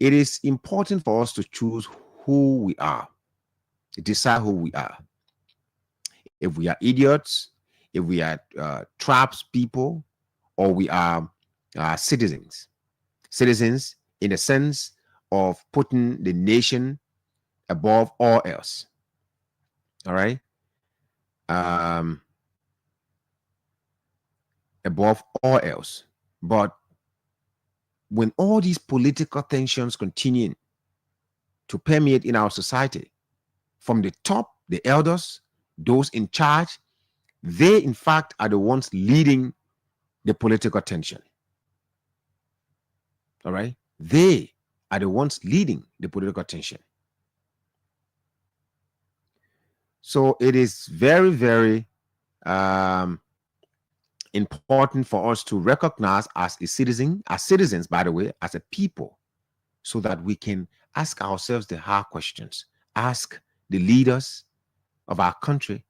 it is important for us to choose who we are, decide who we are. If we are idiots, if we are traps people, or we are citizens. Citizens in the sense of putting the nation above all else. All right. Um, above all else. But when all these political tensions continue to permeate in our society, from the top, the elders, those in charge, they in fact are the ones leading the political tension. All right. They are the ones leading the political tension. So it is very, very important for us to recognize as a citizen, as citizens, by the way, as a people, so that we can ask ourselves the hard questions, ask the leaders of our country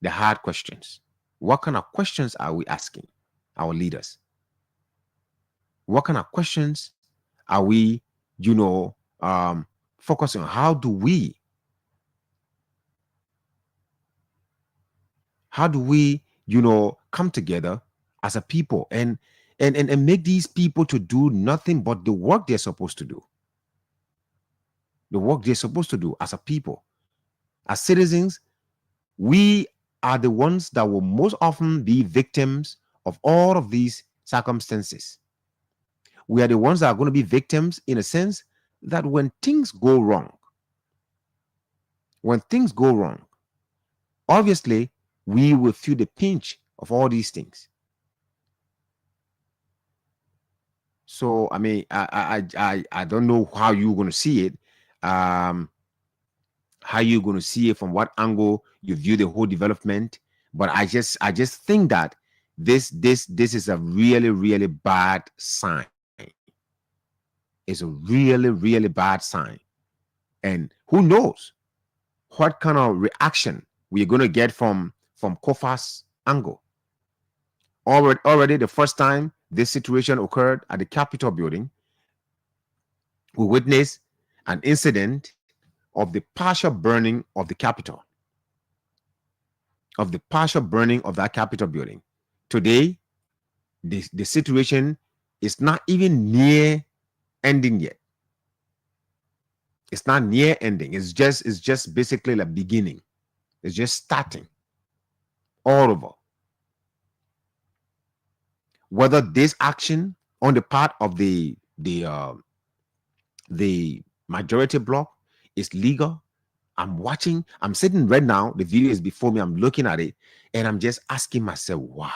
the hard questions. What kind of questions are we asking our leaders? What kind of questions are we, focusing on? How do we come together as a people and make these people to do nothing but the work they're supposed to do. The work they're supposed to do as a people. As citizens, we are the ones that will most often be victims of all of these circumstances. We are the ones that are going to be victims in a sense that when things go wrong, obviously, we will feel the pinch of all these things. So, I mean, I don't know how you're going to see it. How you're going to see it, from what angle you view the whole development. But I just think that this is a really, really bad sign. It's a really, really bad sign. And who knows what kind of reaction we're going to get from Kofa's angle. Already the first time this situation occurred at the Capitol building, we witnessed an incident of the partial burning of the Capitol, of that Capitol building. Today, the situation is not even near ending yet. It's not near ending. It's just basically the beginning. It's just starting all over. Whether this action on the part of the majority bloc is legal, I'm sitting right now, the video is before me, I'm looking at it, and I'm just asking myself, wow.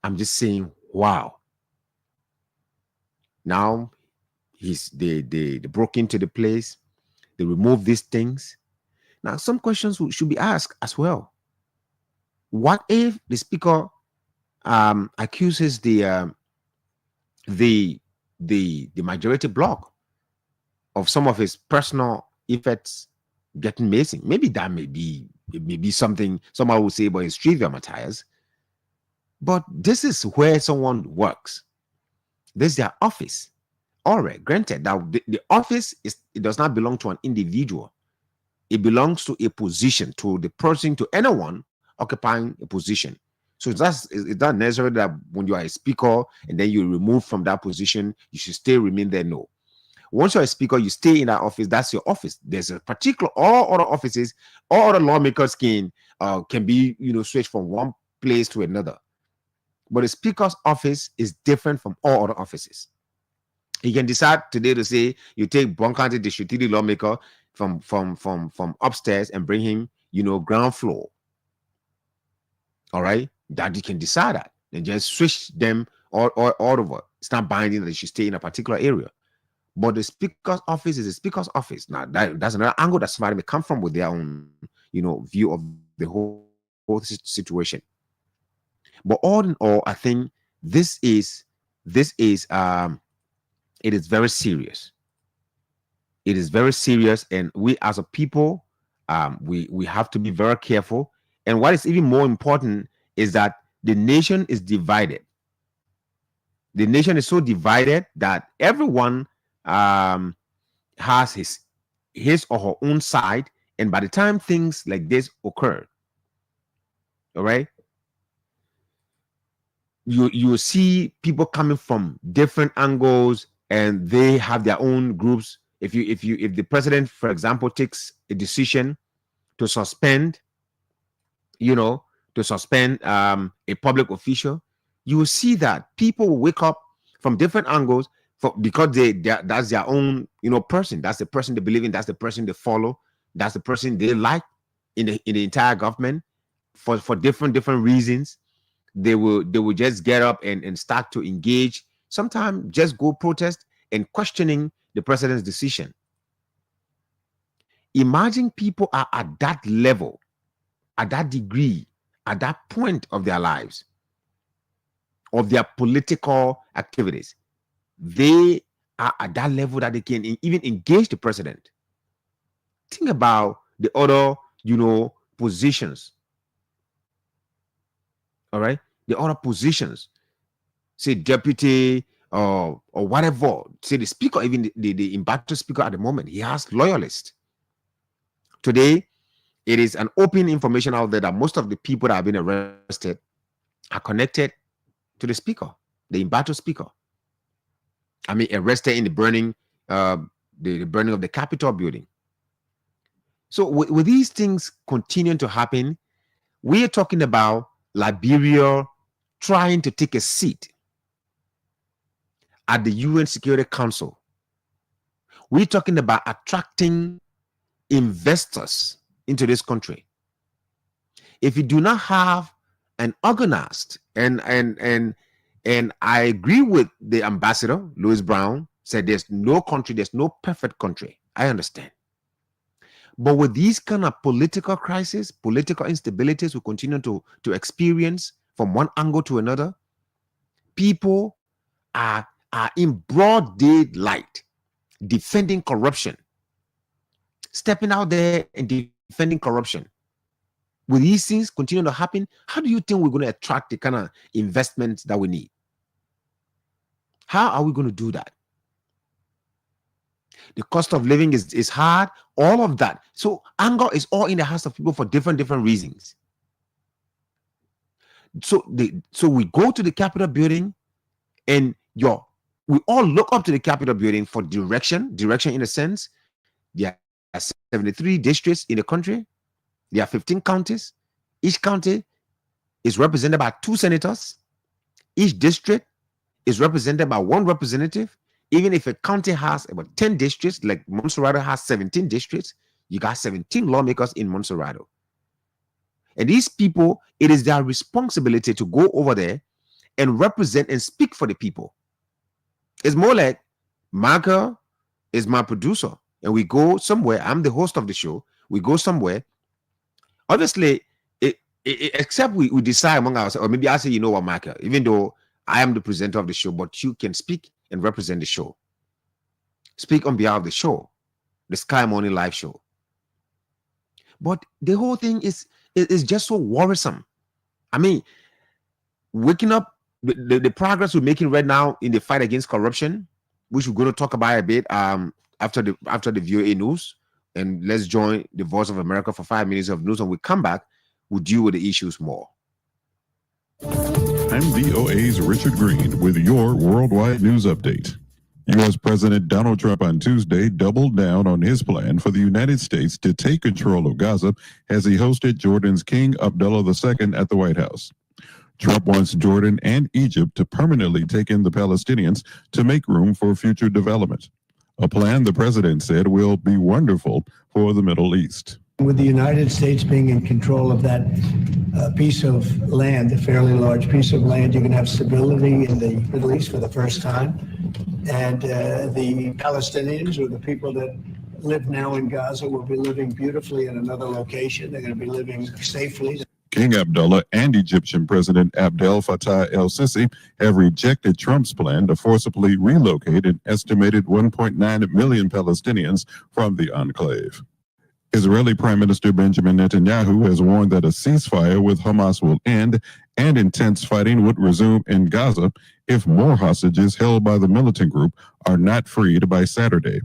I'm just saying, wow. Now they broke into the place, they removed these things. Now some questions should be asked as well. What if the speaker accuses the majority bloc of some of his personal effects getting missing? Maybe that may be something someone would say about his trivial matters. But this is where someone works. This is their office. All right, granted, now the office it does not belong to an individual. It belongs to a position, to the person, to anyone occupying a position. So it's not necessarily that when you are a speaker and then you're removed from that position, you should still remain there. No. Once you're a speaker, you stay in that office. That's your office. There's a particular, all other offices, all other lawmakers can be, switched from one place to another. But the speaker's office is different from all other offices. You can decide today to say you take Bon County District lawmaker from upstairs and bring him, ground floor. All right, that you can decide that and just switch them all over. It's not binding that they should stay in a particular area. But the speaker's office is the speaker's office. Now that's another angle that somebody may come from with their own, view of the whole situation. But all in all, I think it is very serious. It is very serious, and we as a people, we have to be very careful. And what is even more important is that the nation is divided. The nation is so divided that everyone has his or her own side, and by the time things like this occur, all right, you see people coming from different angles, and they have their own groups. If the president, for example, takes a decision to suspend, you know, a public official, you will see that people will wake up from different angles because that's their own, person. That's the person they believe in. That's the person they follow. That's the person they like in the entire government for different reasons. They will just get up and start to engage. Sometimes just go protest and questioning the president's decision. Imagine people are at that level, at that degree, at that point of their lives, of their political activities. They are at that level that they can even engage the president. Think about the other, positions. All right, the other positions, say deputy or whatever. Say the speaker, even the embattled speaker at the moment, he has loyalists. Today, it is an open information out there that most of the people that have been arrested are connected to the speaker, the embattled speaker. I mean, arrested in the burning, the burning of the Capitol building. So with these things continuing to happen, we are talking about Liberia trying to take a seat at the UN Security Council. We're talking about attracting investors into this country. If you do not have an organized and I agree with the ambassador, Louis Brown, said there's no country, there's no perfect country. I understand. But with these kind of political crises, political instabilities we continue to experience from one angle to another, people are in broad daylight defending corruption, stepping out there and defending corruption. With these things continue to happen, how do you think we're going to attract the kind of investments that we need? How are we going to do that? The cost of living is hard, all of that. So anger is all in the hearts of people for different reasons. So we go to the Capitol building, and we all look up to the Capitol building for direction in a sense. There are 73 districts in the country. There are 15 counties. Each county is represented by 2 senators. Each district is represented by 1 representative. Even if a county has about 10 districts, like Montserrado has 17 districts, you got 17 lawmakers in Montserrado. And these people, it is their responsibility to go over there and represent and speak for the people. It's more like Michael is my producer, and we go somewhere. I'm the host of the show. We go somewhere. Obviously, except we decide among ourselves, or maybe I say, you know what, Michael, even though I am the presenter of the show, but you can speak and represent the show. Speak on behalf of the show, the Sky Morning Live show. But the whole thing is just so worrisome. I mean, waking up, the progress we're making right now in the fight against corruption, which we're going to talk about a bit after the VOA news. And let's join the Voice of America for 5 minutes of news. When we come back, we'll deal with the issues more. I'm VOA's Richard Green with your worldwide news update. U.S. President Donald Trump on Tuesday doubled down on his plan for the United States to take control of Gaza as he hosted Jordan's King Abdullah II at the White House. Trump wants Jordan and Egypt to permanently take in the Palestinians to make room for future development. A plan the president said will be wonderful for the Middle East. With the United States being in control of that piece of land, a fairly large piece of land, you can have stability in the Middle East for the first time. And the Palestinians, or the people that live now in Gaza, will be living beautifully in another location. They're going to be living safely. King Abdullah and Egyptian President Abdel Fattah el-Sisi have rejected Trump's plan to forcibly relocate an estimated 1.9 million Palestinians from the enclave. Israeli Prime Minister Benjamin Netanyahu has warned that a ceasefire with Hamas will end and intense fighting would resume in Gaza if more hostages held by the militant group are not freed by Saturday.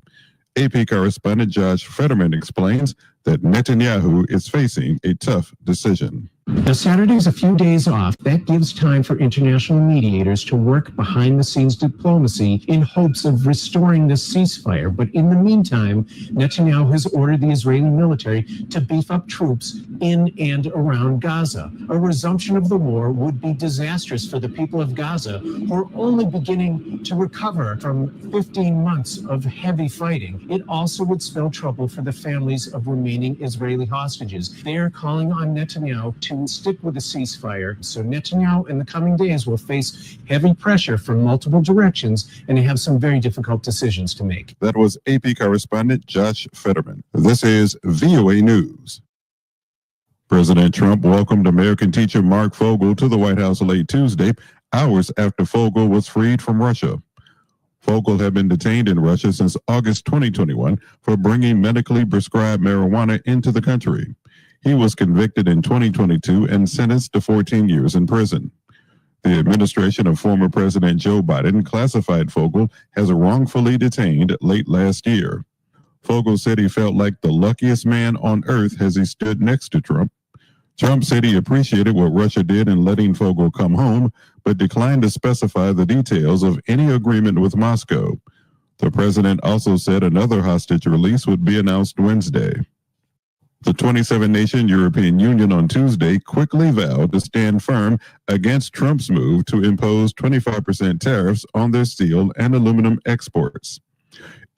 AP correspondent Josh Fetterman explains that Netanyahu is facing a tough decision. Now, Saturday's a few days off. That gives time for international mediators to work behind the scenes diplomacy in hopes of restoring the ceasefire. But in the meantime, Netanyahu has ordered the Israeli military to beef up troops in and around Gaza. A resumption of the war would be disastrous for the people of Gaza, who are only beginning to recover from 15 months of heavy fighting. It also would spell trouble for the families of remaining Israeli hostages. They are calling on Netanyahu to stick with a ceasefire. So Netanyahu in the coming days will face heavy pressure from multiple directions and have some very difficult decisions to make. That was AP correspondent Josh Fetterman. This is VOA News. President Trump welcomed American teacher Mark Fogel to the White House late Tuesday, hours after Fogel was freed from Russia. Fogel had been detained in Russia since August 2021 for bringing medically prescribed marijuana into the country. He was convicted in 2022 and sentenced to 14 years in prison. The administration of former President Joe Biden classified Fogel as wrongfully detained late last year. Fogel said he felt like the luckiest man on earth as he stood next to Trump. Trump said he appreciated what Russia did in letting Fogel come home, but declined to specify the details of any agreement with Moscow. The president also said another hostage release would be announced Wednesday. The 27-nation European Union on Tuesday quickly vowed to stand firm against Trump's move to impose 25% tariffs on their steel and aluminum exports.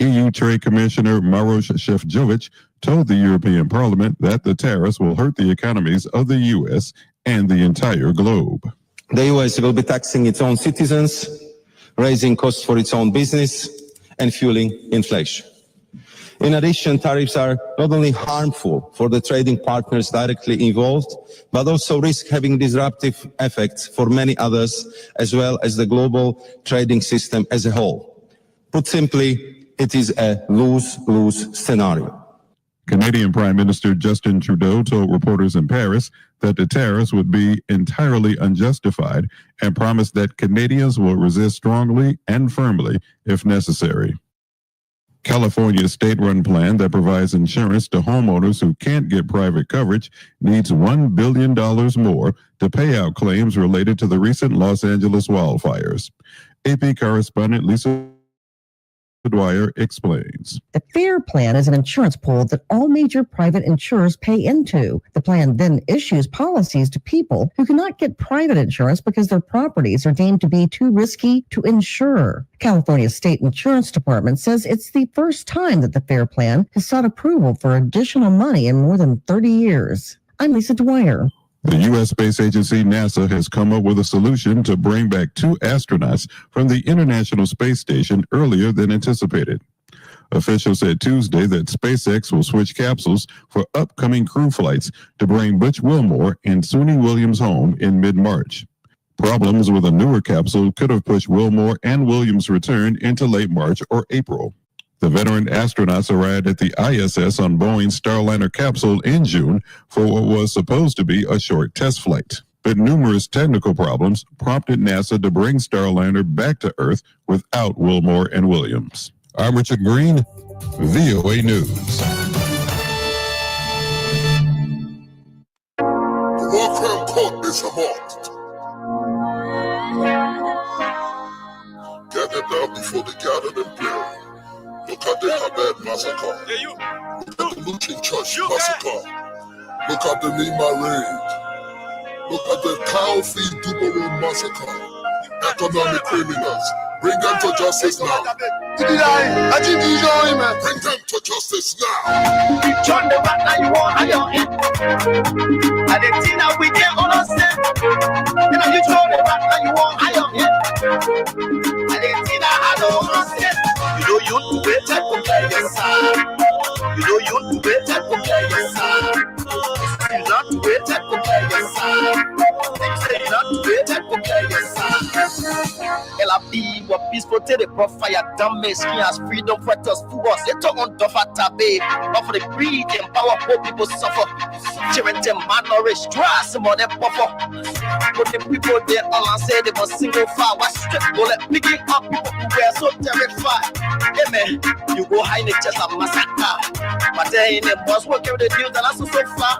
EU Trade Commissioner Maroš Šefčovič told the European Parliament that the tariffs will hurt the economies of the U.S. and the entire globe. The U.S. will be taxing its own citizens, raising costs for its own business, and fueling inflation. In addition, tariffs are not only harmful for the trading partners directly involved, but also risk having disruptive effects for many others, as well as the global trading system as a whole. Put simply, it is a lose-lose scenario. Canadian Prime Minister Justin Trudeau told reporters in Paris that the tariffs would be entirely unjustified and promised that Canadians will resist strongly and firmly if necessary. California's state-run plan that provides insurance to homeowners who can't get private coverage needs $1 billion more to pay out claims related to the recent Los Angeles wildfires. AP correspondent Lisa Dwyer explains. The FAIR plan is an insurance pool that all major private insurers pay into. The plan then issues policies to people who cannot get private insurance because their properties are deemed to be too risky to insure. California's state insurance department says it's the first time that the FAIR plan has sought approval for additional money in more than 30 years. I'm Lisa Dwyer. The U.S. space agency NASA has come up with a solution to bring back 2 astronauts from the International Space Station earlier than anticipated. Officials said Tuesday that SpaceX will switch capsules for upcoming crew flights to bring Butch Wilmore and Suni Williams home in mid-March. Problems with a newer capsule could have pushed Wilmore and Williams' return into late March or April. The veteran astronauts arrived at the ISS on Boeing's Starliner capsule in June for what was supposed to be a short test flight. But numerous technical problems prompted NASA to bring Starliner back to Earth without Wilmore and Williams. I'm Richard Green, VOA News. The war crime court is a mort. Gather now before the gathered and buried. Look at the Habed massacre. Look at the Lutheran Church massacre. Look at the Lima raid. Look at the cow feed Dubaro massacre. Economic criminals. Bring them to justice now. Bring them to justice now. John the Batman, you want on your head. I didn't see that we can't understand. And you told the Batman, you want on your head. I didn't see that I don't understand. You know you better compare yourself. You know you better compare yourself. You not better compare yourself. You say you not better compare yourself. LRB, what peaceful to the profile, damage, skin as freedom fighters, for us. They talk on Duffer Tabe, but for the greed and power, poor people suffer. Children, malnourished, dry, some of them buffer. But the people there all I say they must single fire. What strip bullet picking up people who were so terrified. Hey man, you go high in the chest of massacre. But they ain't the boss working with the news that are so far.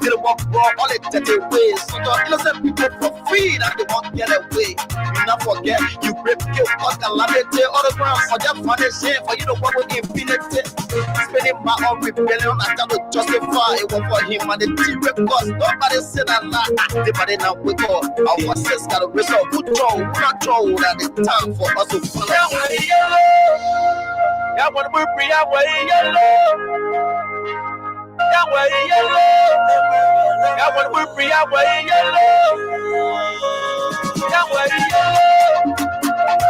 They walk wrong all the dirty ways. So the innocent people for free and they won't get away. You not forget, you rape, kill, cause calamity, all the ground for them for the shame, for you know what with infinity. Spending my own rebellion, I got to justify it was for him and the team because nobody said that lie. Everybody now we go. Our sis got a result. Good job, not job at the time for us to follow. Yeah, when we free, yeah, way yellow. Yeah, way yellow. Yeah, when we free, yeah, way yellow. Yeah, way yellow.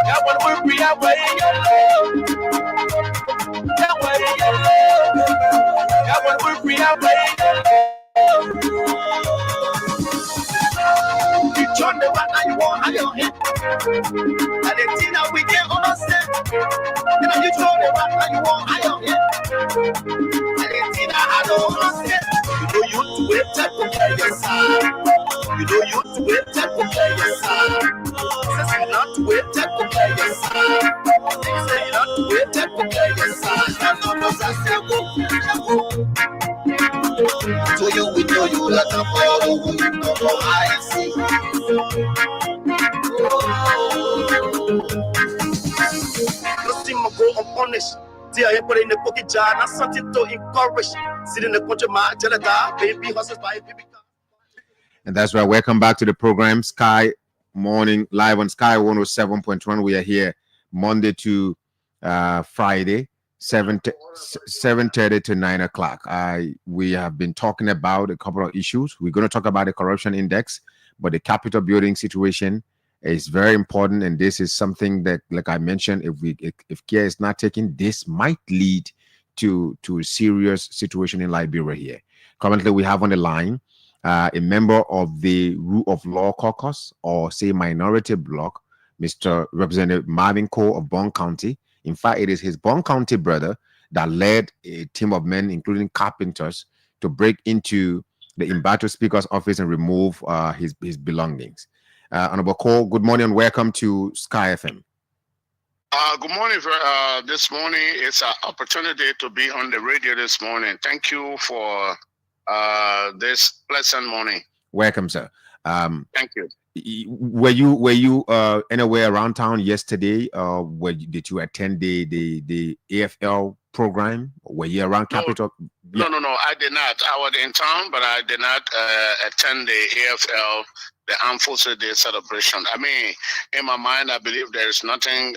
Yeah, when we free, yeah, way yellow. Yeah, way yellow. Yeah, when we free, yeah, way yellow. You turn the back now you want high your head. And the thing that we can't understand. And you turn the back now you want high your head. And the thing that I don't understand. You know you to wait to compare your side. You know you to wait to compare your side. Says you not to wait to compare your side. Say you not to wait to compare your side. And no more say go. So you will know you let them follow who you know I see. Nothing will go unpunished. See, I put in the cookie jar, not something to encourage. Sit in the country, my jelada, baby horses by baby. And that's right. Welcome back to the program, Sky Morning Live on Sky 107.1. We are here Monday to Friday. 7:30 to 9 o'clock. We have been talking about a couple of issues. We're going to talk about the corruption index, but the Capitol building situation is very important, and this is something that, like I mentioned, if care is not taken, this might lead to a serious situation in Liberia here. Currently, we have on the line a member of the Rule of Law Caucus, or say Minority Bloc, Mr. Representative Marvin Cole of Bond County. In fact, it is his Bond County brother that led a team of men, including carpenters, to break into the Imbato Speaker's office and remove his belongings. Honorable Cole, good morning and welcome to Sky FM. Good morning. This morning, it's an opportunity to be on the radio this morning. Thank you for this pleasant morning. Welcome, sir. Thank you. Were you anywhere around town yesterday? Did you attend the AFL program? Were you around Capitol? No, I did not. I was in town, but I did not attend the AFL, the Armed Forces Day celebration. I mean, in my mind, I believe there is nothing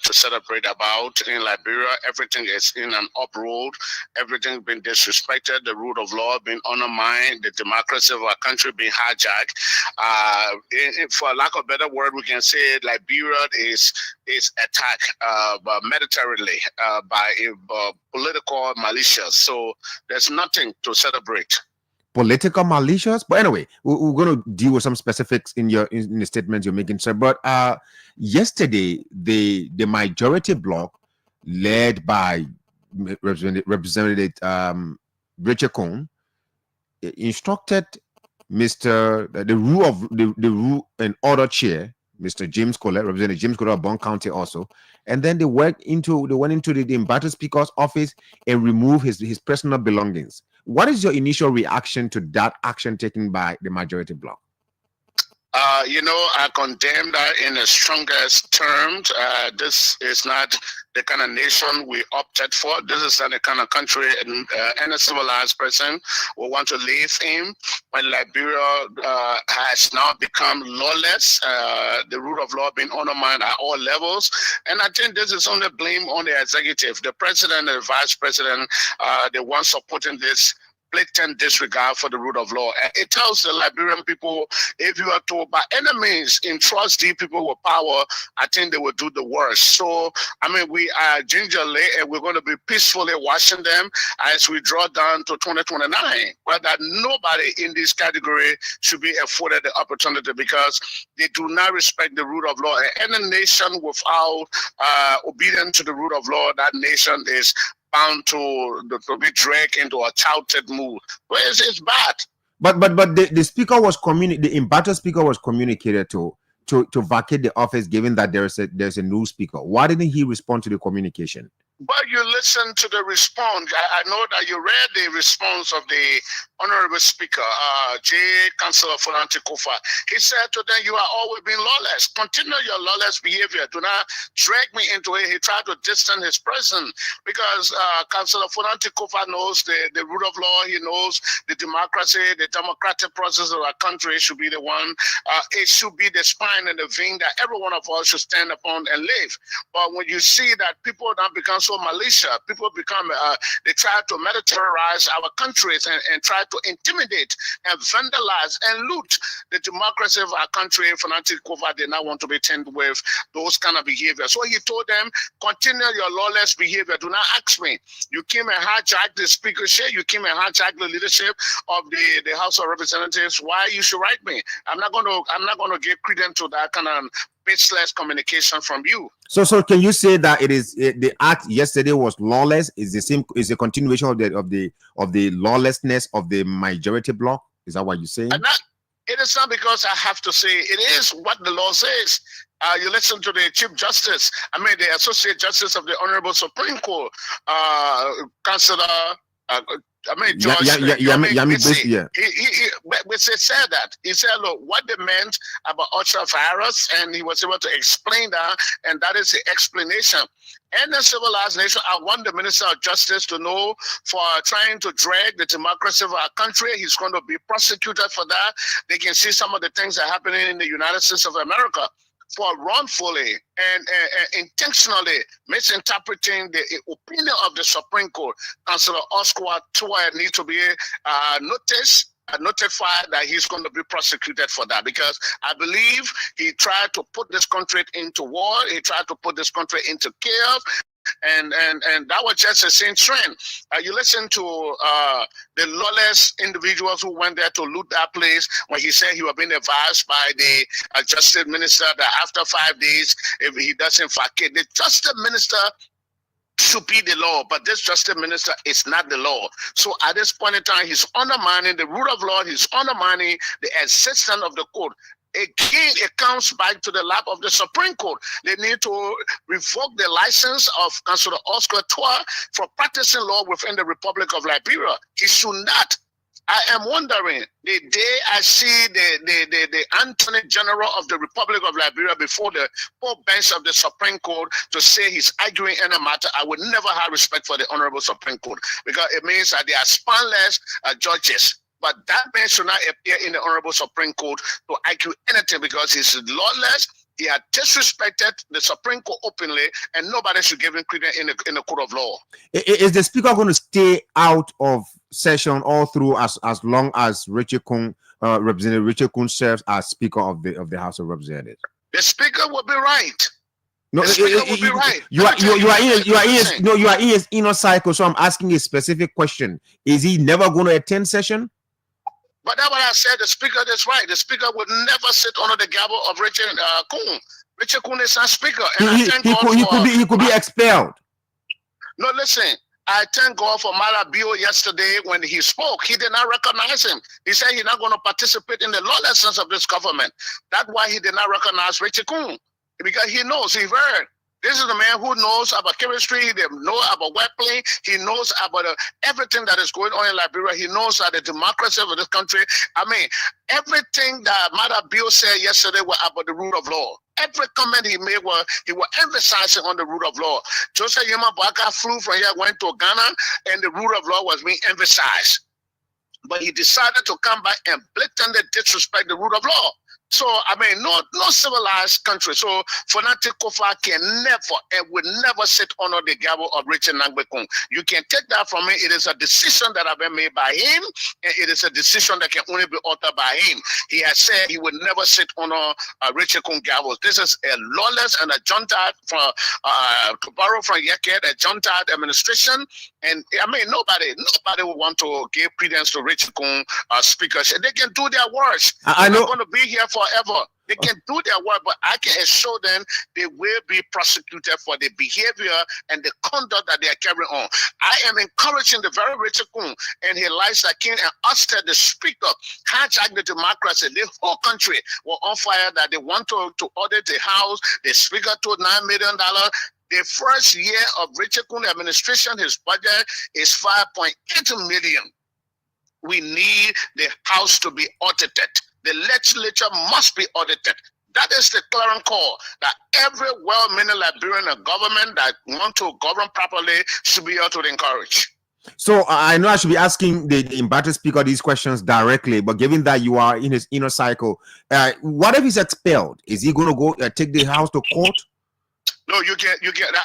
to celebrate about in Liberia. Everything is in an uproar. Everything being disrespected. The rule of law being undermined. The democracy of our country being hijacked. For lack of a better word, we can say Liberia is attacked militarily by political militias. So there's nothing to celebrate. Political militias, but anyway, we're going to deal with some specifics in the statements you're making, sir. But yesterday, the Majority Bloc, led by Representative Richard Cohn, instructed the rule and order chair, Mr. James Collette, Representative James Collette of Bond County also, and then they went into the Imbato Speaker's office and removed his personal belongings. What is your initial reaction to that action taken by the Majority Bloc? I condemn that in the strongest terms. This is not the kind of nation we opted for. This is not the kind of country any civilized person will want to live in. When Liberia has now become lawless, the rule of law being undermined at all levels. And I think this is only blame on the executive. The president and the vice president, the ones supporting this blatant disregard for the rule of law. And it tells the Liberian people, if you are told by any means entrust these people with power, I think they will do the worst. So, I mean, we are gingerly and we're going to be peacefully watching them as we draw down to 2029. But that nobody in this category should be afforded the opportunity because they do not respect the rule of law. And any nation without obedience to the rule of law, that nation is bound to be dragged into a childhood mood. Well, it's bad. But the speaker was the embattled speaker was communicated to vacate the office, given that there's a new speaker. Why didn't he respond to the communication? But you listen to the response. I know that you read the response of the Honorable Speaker, J. Councillor Fulani Kofa. He said to them, you are always being lawless. Continue your lawless behavior. Do not drag me into it. He tried to distance his presence because Councillor Fulani Kofa knows the rule of law. He knows the democracy, the democratic process of our country should be the one. It should be the spine and the vein that every one of us should stand upon and live. But when you see that people now become so malicious, people become, they try to militarize our countries and try to intimidate and vandalize and loot the democracy of our country. Fanatic Kova did not want to be tended with those kind of behavior. So he told them, continue your lawless behavior. Do not ask me. You came and hijacked the speakership. You came and hijacked the leadership of the House of Representatives. Why you should write me? I'm not going to give credence to that kind of baseless communication from you. So can you say that the act yesterday was lawless? Is a continuation of the lawlessness of the majority bloc? Is that what you're saying? It is not because I have to say it is what the law says. You listen to the Chief Justice, the Associate Justice of the Honorable Supreme Court, Councillor. George, he said that. He said, look, what they meant about ultra-virus, and he was able to explain that, and that is the explanation. And a civilized nation, I want the Minister of Justice to know for trying to drag the democracy of our country. He's going to be prosecuted for that. They can see some of the things that are happening in the United States of America for wrongfully and intentionally misinterpreting the opinion of the Supreme Court. Councillor Oscar Tua needs to be notified that he's going to be prosecuted for that, because I believe he tried to put this country into war. He tried to put this country into chaos. And that was just the same trend. You listen to the lawless individuals who went there to loot that place when he said he was being advised by the Justice Minister that after 5 days, if he doesn't vacate, the Justice Minister should be the law, but this Justice Minister is not the law. So at this point in time, he's undermining the rule of law. He's undermining the existence of the court. Again, it comes back to the lap of the Supreme Court. They need to revoke the license of Councillor Oscar Tua for practicing law within the Republic of Liberia. He should not. I am wondering, the day I see the Attorney General of the Republic of Liberia before the full bench of the Supreme Court to say he's arguing in a matter, I would never have respect for the Honorable Supreme Court, because it means that they are spineless judges. But that man should not appear in the Honorable Supreme Court to argue anything, because he's lawless. He had disrespected the Supreme Court openly, and nobody should give him credence in the court of law. Is the Speaker going to stay out of session all through as long as Representative Richard Kun serves as Speaker of the House of Representatives? The Speaker will be right. No, you are in his inner cycle. So I'm asking a specific question: is he never going to attend session? But that's what I said. The Speaker is right. The Speaker would never sit under the gavel of Richard Kun. Richard Kun is not Speaker. And he could be expelled. No, listen. I thank God for Mala Bio yesterday when he spoke. He did not recognize him. He said he's not going to participate in the lawlessness of this government. That's why he did not recognize Richard Kun. Because he knows, he heard. This is the man who knows about chemistry, they know about weaponry, he knows about everything that is going on in Liberia. He knows that the democracy of this country, everything that Mada Bill said yesterday was about the rule of law. Every comment he made he was emphasizing on the rule of law. Joseph Yema Baka flew from here, went to Ghana, and the rule of law was being emphasized. But he decided to come back and blatantly disrespect the rule of law. So I mean, no civilized country. So Fanatic Kofa can never and will never sit under the gavel of Richard Nangbekong. You can take that from me. It is a decision that has been made by him, and it is a decision that can only be altered by him. He has said he would never sit under Richard Kong gavels. This is a lawless and a junta from to borrow from Yeket, a junta administration. And I mean, nobody will want to give credence to Richard Kong speakers. They can do their worst. They're not going to be here forever. They can do their work, but I can assure them they will be prosecuted for the behavior and the conduct that they are carrying on. I am encouraging the very Richard Kong and his Liza King and Oster, the speaker, hijack the democracy. The whole country were on fire that they want to audit the house. The speaker told $9 million. The first year of Richard Kong administration, his budget is $5.8 million. We need the house to be audited. The legislature must be audited. That is the clarion call that every well-meaning Liberian government that want to govern properly should be able to encourage. So I know I should be asking the embattled speaker these questions directly, but given that you are in his inner cycle, what if he's expelled? Is he going to go take the house to court? No, you get.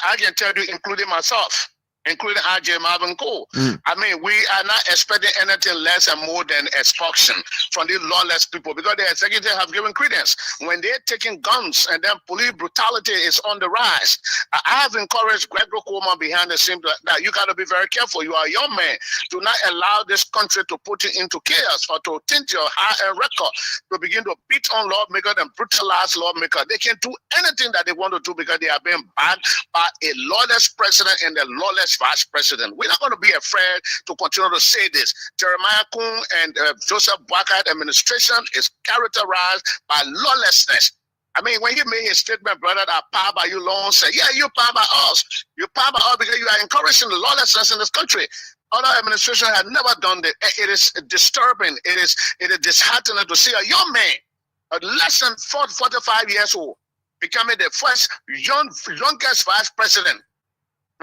I can tell you, including myself, including RJ Marvin Cole. I mean, we are not expecting anything less and more than expulsion from these lawless people, because the executive have given credence. When they're taking guns and then police brutality is on the rise, I have encouraged Gregory Coleman behind the scenes that you got to be very careful. You are a young man. Do not allow this country to put you into chaos or to tint your high-end record, to begin to beat on lawmakers and brutalize lawmakers. They can do anything that they want to do because they are being backed by a lawless president and a lawless vice president. We're not going to be afraid to continue to say this. Jeremiah Kung and Joseph Boakai administration is characterized by lawlessness. I mean, when he made his statement, brother, that power by you alone, said, yeah, you power by us. You power by us because you are encouraging the lawlessness in this country. Other administration have never done that. It is disturbing. It is disheartening to see a young man, less than 45 years old, becoming the first youngest vice president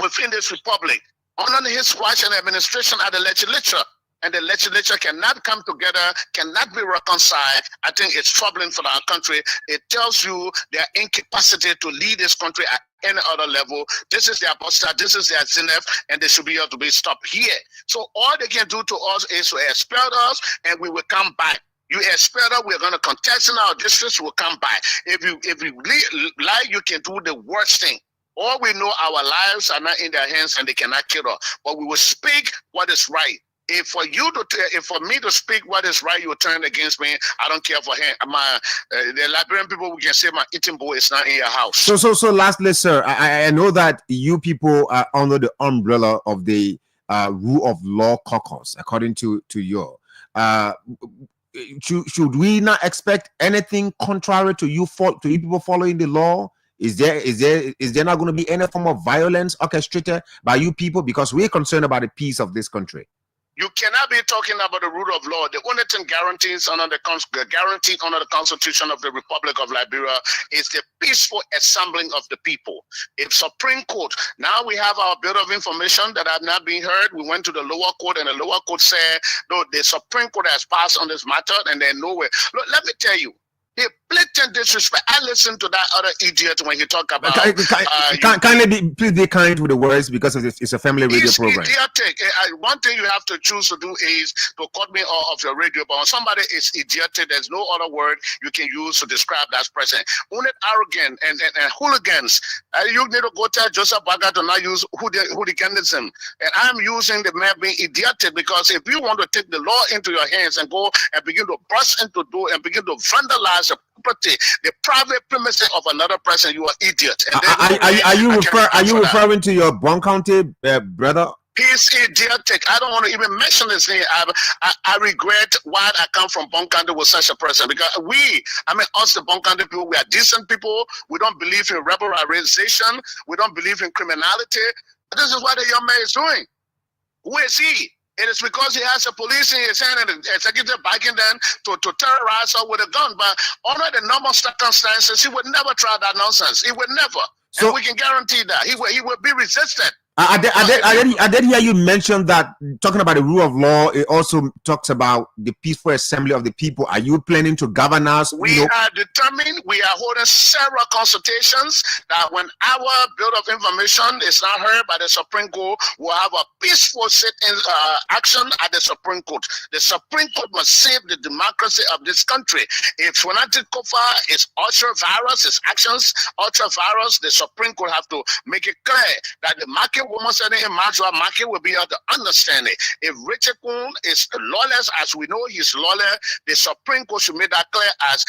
within this republic, under his watch and administration at the legislature, and the legislature cannot come together, cannot be reconciled. I think it's troubling for our country. It tells you their incapacity to lead this country at any other level. This is their apostate, this is their zenith, and they should be able to be stopped here. So all they can do to us is to expel us, and we will come back. You expel us, we're going to contest in our districts, we'll come back. If you lie, you can do the worst thing. All we know, our lives are not in their hands and they cannot kill us. But we will speak what is right. If for me to speak what is right, you turn against me, I don't care for him. The Liberian people, we can say my eating bowl is not in your house. So lastly, sir, I know that you people are under the umbrella of the Rule of Law Caucus, according to you. Should we not expect anything contrary to you people following the law? Is there not going to be any form of violence orchestrated by you people? Because we're concerned about the peace of this country. You cannot be talking about the rule of law. The only thing guaranteed under the Constitution of the Republic of Liberia is the peaceful assembling of the people. It's Supreme Court. Now we have our bit of information that have not been heard. We went to the lower court, and the lower court said, no, the Supreme Court has passed on this matter, and they're nowhere. Look, let me tell you, the blatant disrespect. I listened to that other idiot when he talked about. Please be kind with the words, because it's a family radio program. Idiotic. One thing you have to choose to do is to cut me off of your radio. But when somebody is idiotic, there's no other word you can use to describe that person. Only arrogant and hooligans. You need to go tell Joseph Boakai to not use hooliganism. And I'm using the man being idiotic, because if you want to take the law into your hands and go and begin to burst into door and begin to vandalize the property, the private premises of another person, you are idiot. Are you referring to your Bon County brother? He's idiotic. I don't want to even mention his name. I regret why I come from Bon County with such a person, because us the Bon County people, we are decent people. We don't believe in rebelization. We don't believe in criminality. This is what the young man is doing. Who is he? It is because he has a police in his hand and the executive backing them to terrorize her with a gun. But under the normal circumstances, he would never try that nonsense. He would never. So, and we can guarantee that. He will be resisted. I did hear you mention that talking about the rule of law. It also talks about the peaceful assembly of the people. Are you planning to govern us? We are determined. We are holding several consultations that when our bill of information is not heard by the Supreme Court, we'll have a peaceful sit-in action at the Supreme Court. The Supreme Court must save the democracy of this country. If Fanatic Kofa is ultra-virus, his actions ultra-virus, the Supreme Court have to make it clear that the market woman said in market will be able to understand it. If Richard Kuhn is lawless, as we know he's lawless, the Supreme Court should make that clear, as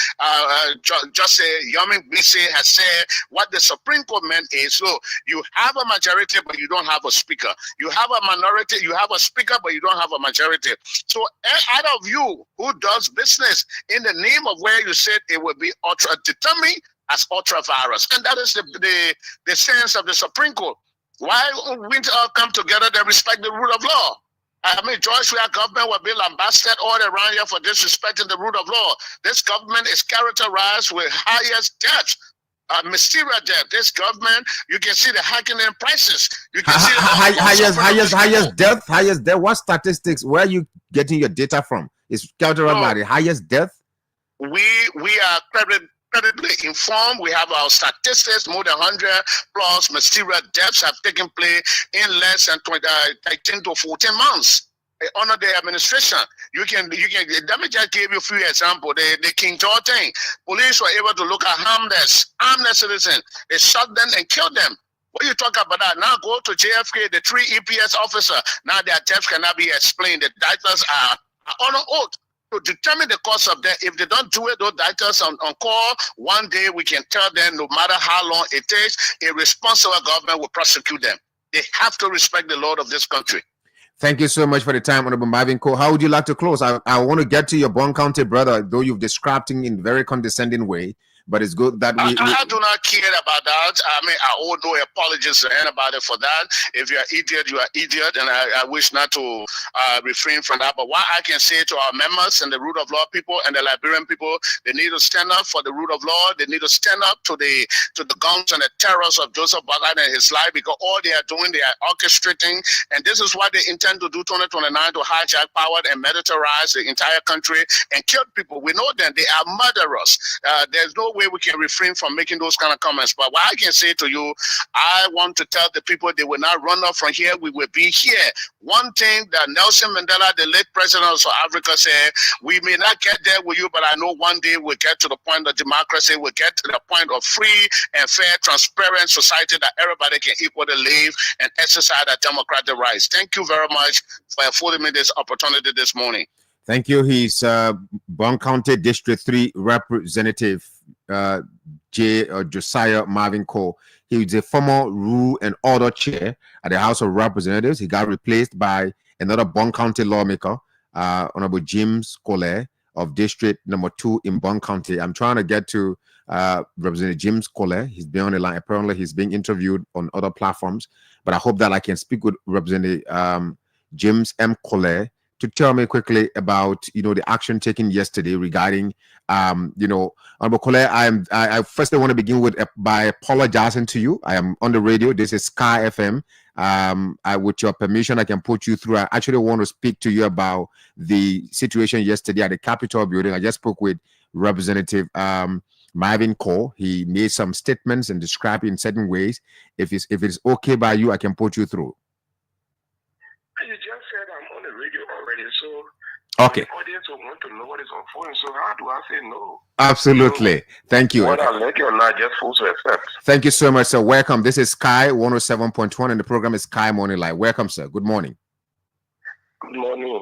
Justice Yomi Bisi has said. What the Supreme Court meant is, so you have a majority, but you don't have a speaker. You have a minority, you have a speaker, but you don't have a majority. So out of you who does business in the name of where you said it would be determined as ultra-virus, and that is the stance of the Supreme Court. Why we all come together to respect the rule of law? I mean, George, our government will be lambasted all around here for disrespecting the rule of law. This government is characterized with highest debt, mysterious debt. This government, you can see the hiking in prices. You can see highest debt. What statistics? Where are you getting your data from? It's characterized by the highest debt. We are credibly informed. We have our statistics. More than 100 plus mysterious deaths have taken place in less than 10 to 14 months under the administration. You can. Let me just give you a few examples. The King George thing. Police were able to look at harmless citizens. They shot them and killed them. What you talk about that? Now go to JFK. The 3 EPS officer. Now their deaths cannot be explained. The doctors are on oath to determine the cause of death. If they don't do it, those doctors on call, one day we can tell them, no matter how long it takes, a responsible government will prosecute them. They have to respect the law of this country. Thank you so much for the time, Honorable Marvin Cole. How would you like to close? I want to get to your Bond County brother, though you've described him in a very condescending way. But it's good that I do not care about that. I mean, I owe no apologies to anybody for that. If you're an idiot, you are idiot, and I wish not to refrain from that. But what I can say to our members and the rule of law people and the Liberian people, they need to stand up for the rule of law. They need to stand up to the guns and the terrors of Joseph Biden and his life, because all they are doing, they are orchestrating, and this is what they intend to do 2029, to hijack power and militarize the entire country and kill people. We know them. They are murderers. There's no way we can refrain from making those kind of comments. But what I can say to you, I want to tell the people they will not run off from here. We will be here. One thing that Nelson Mandela, the late president of South Africa, said, we may not get there with you, but I know one day we'll get to the point of democracy. We'll get to the point of free and fair, transparent society that everybody can equally live and exercise their democratic rights. Thank you very much for affording me this opportunity this morning. Thank you. He's Bond County District 3 Representative Josiah Marvin Cole. He was a former Rule and Order Chair at the House of Representatives. He got replaced by another Bond County lawmaker, Honorable James Cole of District Number 2 in Bond County. I'm trying to get to Representative James Cole. He's been on the line. Apparently, he's being interviewed on other platforms. But I hope that I can speak with Representative James M. Cole to tell me quickly about the action taken yesterday regarding Honorable Cole. I first want to begin by apologizing to you. I am on the radio. This is Sky FM. With your permission, I can put you through. I actually want to speak to you about the situation yesterday at the Capitol building. I just spoke with Representative Marvin Cole. He made some statements and described in certain ways. If it's okay by you, I can put you through. You just said I'm on the radio already, so okay. The audience will want to know what is unfolding. So how do I say no? Absolutely. Thank you. Whether I like it or not, just force to accept. Thank you so much, sir. Welcome. This is Sky 107.1, and the program is Sky Morning Live. Welcome, sir. Good morning. Good morning.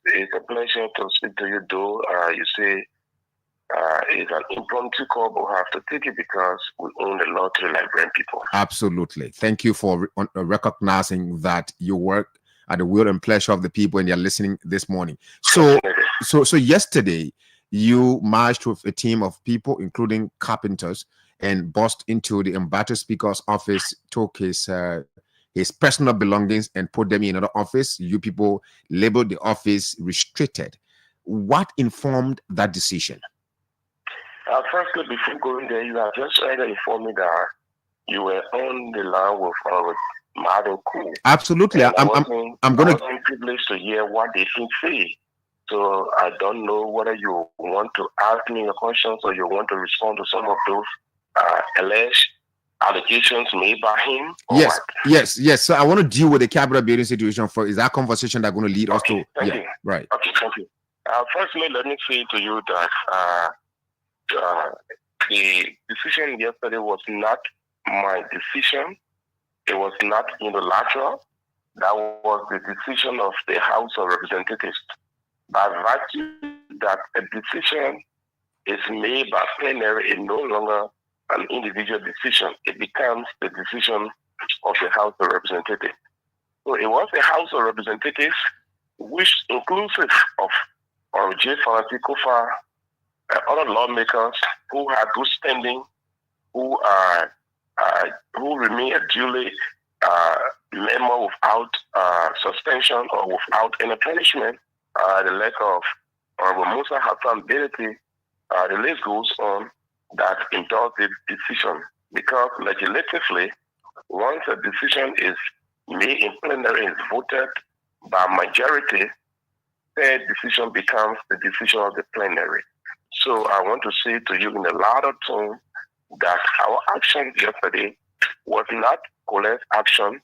It's a pleasure to speak to you, though. You say it's an impromptu call, but we have to take it because we own the law to the Liberian people. Absolutely. Thank you for recognizing that you work at the will and pleasure of the people, and they're listening this morning. So yesterday, you marched with a team of people, including carpenters, and burst into the embattled speaker's office, took his personal belongings and put them in another office. You people labeled the office restricted. What informed that decision? Firstly, before going there, you have just tried to inform me that you were on the line with Marvin Cool. Absolutely. And I'm going to. I wasn't privileged to hear what they can say. So I don't know whether you want to ask me a question or you want to respond to some of those alleged allegations made by him. Yes. So I want to deal with the Capitol building situation first. Is that conversation that's going to lead us to? Thank you. Right. Okay, thank you. Firstly, let me say to you that the decision yesterday was not my decision. It was not unilateral. That was the decision of the House of Representatives. By virtue that a decision is made by plenary, it no longer an individual decision. It becomes the decision of the House of Representatives. So it was the House of Representatives, which inclusive of J. Fancy Kofa, other lawmakers who had good standing, who remain duly member without suspension or without any punishment. The lack of Honorable Musa Hassan Belete, the list goes on, that endorsed the decision. Because legislatively, once a decision is made in plenary and is voted by majority, that decision becomes the decision of the plenary. So I want to say to you in a louder tone that our action yesterday was not Colette's action.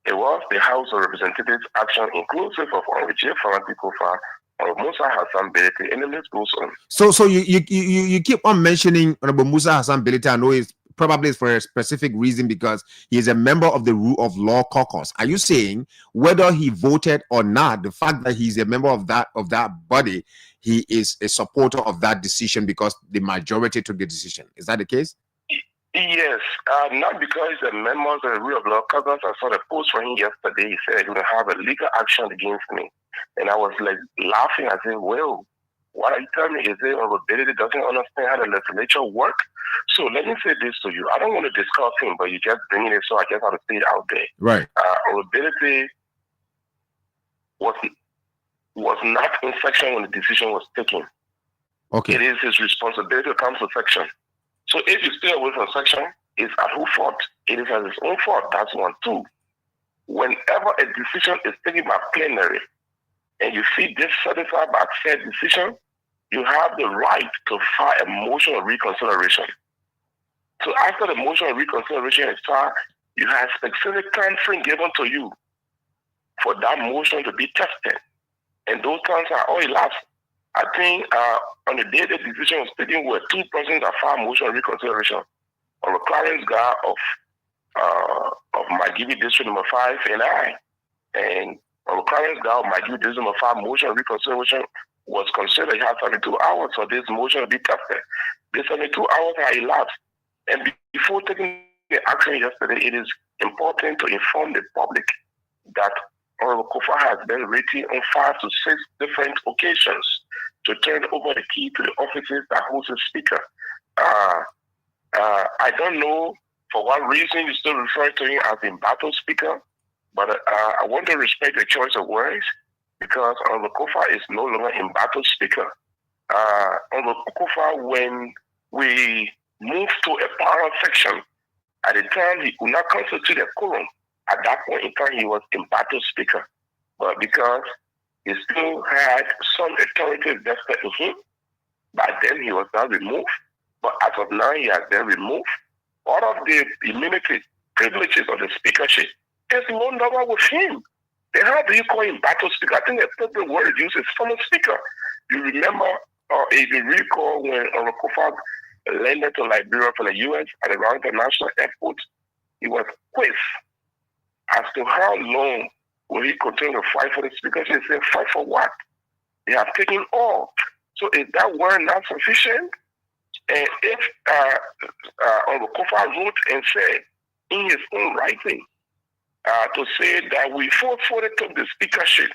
It was the House of Representatives' action, inclusive of J. Fancy Kofa, or Musa Hassan Belete, and the list goes on. So you keep on mentioning Honorable Musa Hassan Belete. I know it's probably for a specific reason because he is a member of the Rule of Law Caucus. Are you saying whether he voted or not, the fact that he's a member of that body, he is a supporter of that decision because the majority took the decision? Is that the case? Yes, not because the members of the Rule of Law Caucus. I saw the post from him yesterday. He said he would have a legal action against me. And I was like laughing. I said, well, what are you telling me? Is it Belete doesn't understand how the legislature works? So let me say this to you. I don't want to discuss him, but you just bringing it, so I just have to say it out there. Right. Belete was not in section when the decision was taken. Okay. It is his responsibility to come to section. So if you stay away from section, it's at whose fault? It is at his own fault. That's one. Two, whenever a decision is taken by plenary and you feel dissatisfied by said decision, you have the right to file a motion of reconsideration. So after the motion of reconsideration is filed, you have specific time frame given to you for that motion to be tested. And those times are all elapsed. I think on the day the decision was taken, were two persons that filed motion of reconsideration on the Clarence Guy of Magidi District number 5 and I. And on the Clarence Guy of Magidi District number 5, motion of reconsideration was considered. You have 72 hours for this motion to be tested. The 72 hours are elapsed. And before taking the action yesterday, it is important to inform the public that Honorable Kofa has been written on 5 to 6 different occasions to turn over the key to the offices that host the speaker. I don't know for what reason you still refer to him as a battle speaker, but I want to respect the choice of words because Honorable Kofa is no longer in battle speaker. Honorable Kofa, when we moved to a parallel section, at the time he could not constitute a quorum. At that point in time, he was in battle speaker. But because he still had some authority vested in him, by then he was not removed. But as of now, he has been removed. All of the immunity privileges of the speakership is no longer with him. Then how do you call him battle speaker? I think the appropriate word used is former speaker. You remember, or if you recall, when Kofa landed to Liberia from the U.S. at the Rwanda International Airport, he was quizzed as to how long will he continue to fight for the speakership. He said, fight for what? They have taken all. So is that word not sufficient? And if Kofa wrote and said in his own writing to say that we forwarded to the speakership,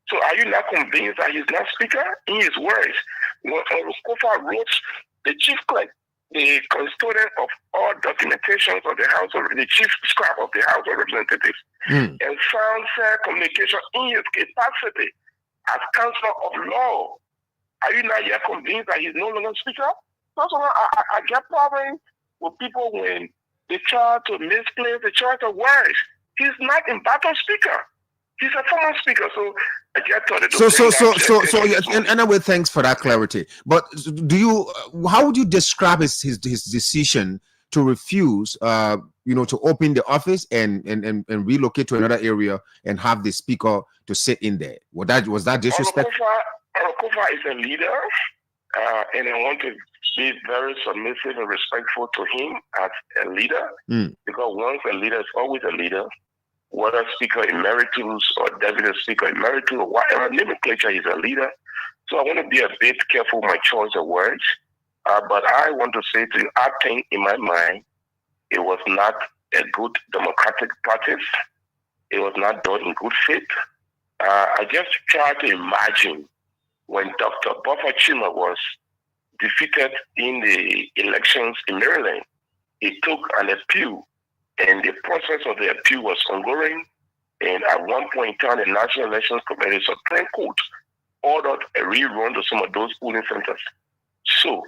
so are you not convinced that he's not speaker? In his words, when Kofa wrote, the chief clerk, the custodian of all documentations of the House of the chief scribe of the House of Representatives, and found fair communication in his capacity as counselor of law. Are you not yet convinced that he's no longer speaker? That's why I get problems with people when they try to misplace the choice of words. He's not in battle speaker. He's a former speaker. So I just thought it. So, anyway, thanks for that clarity. But do you? How would you describe his decision to refuse, to open the office and relocate to another area and have the speaker to sit in there? Was that disrespect? Orokofa is a leader, and I want to be very submissive and respectful to him as a leader, because once a leader is always a leader, whether speaker emeritus or deputy speaker emeritus or whatever nomenclature, is a leader. So I want to be a bit careful with my choice of words. But I want to say to you, I think in my mind, it was not a good democratic practice. It was not done in good faith. I just try to imagine when Dr. Buffer Chima was defeated in the elections in Maryland, he took an appeal, and the process of the appeal was ongoing. And at one point in time, the National Elections Committee, Supreme Court, ordered a rerun to some of those polling centers. So,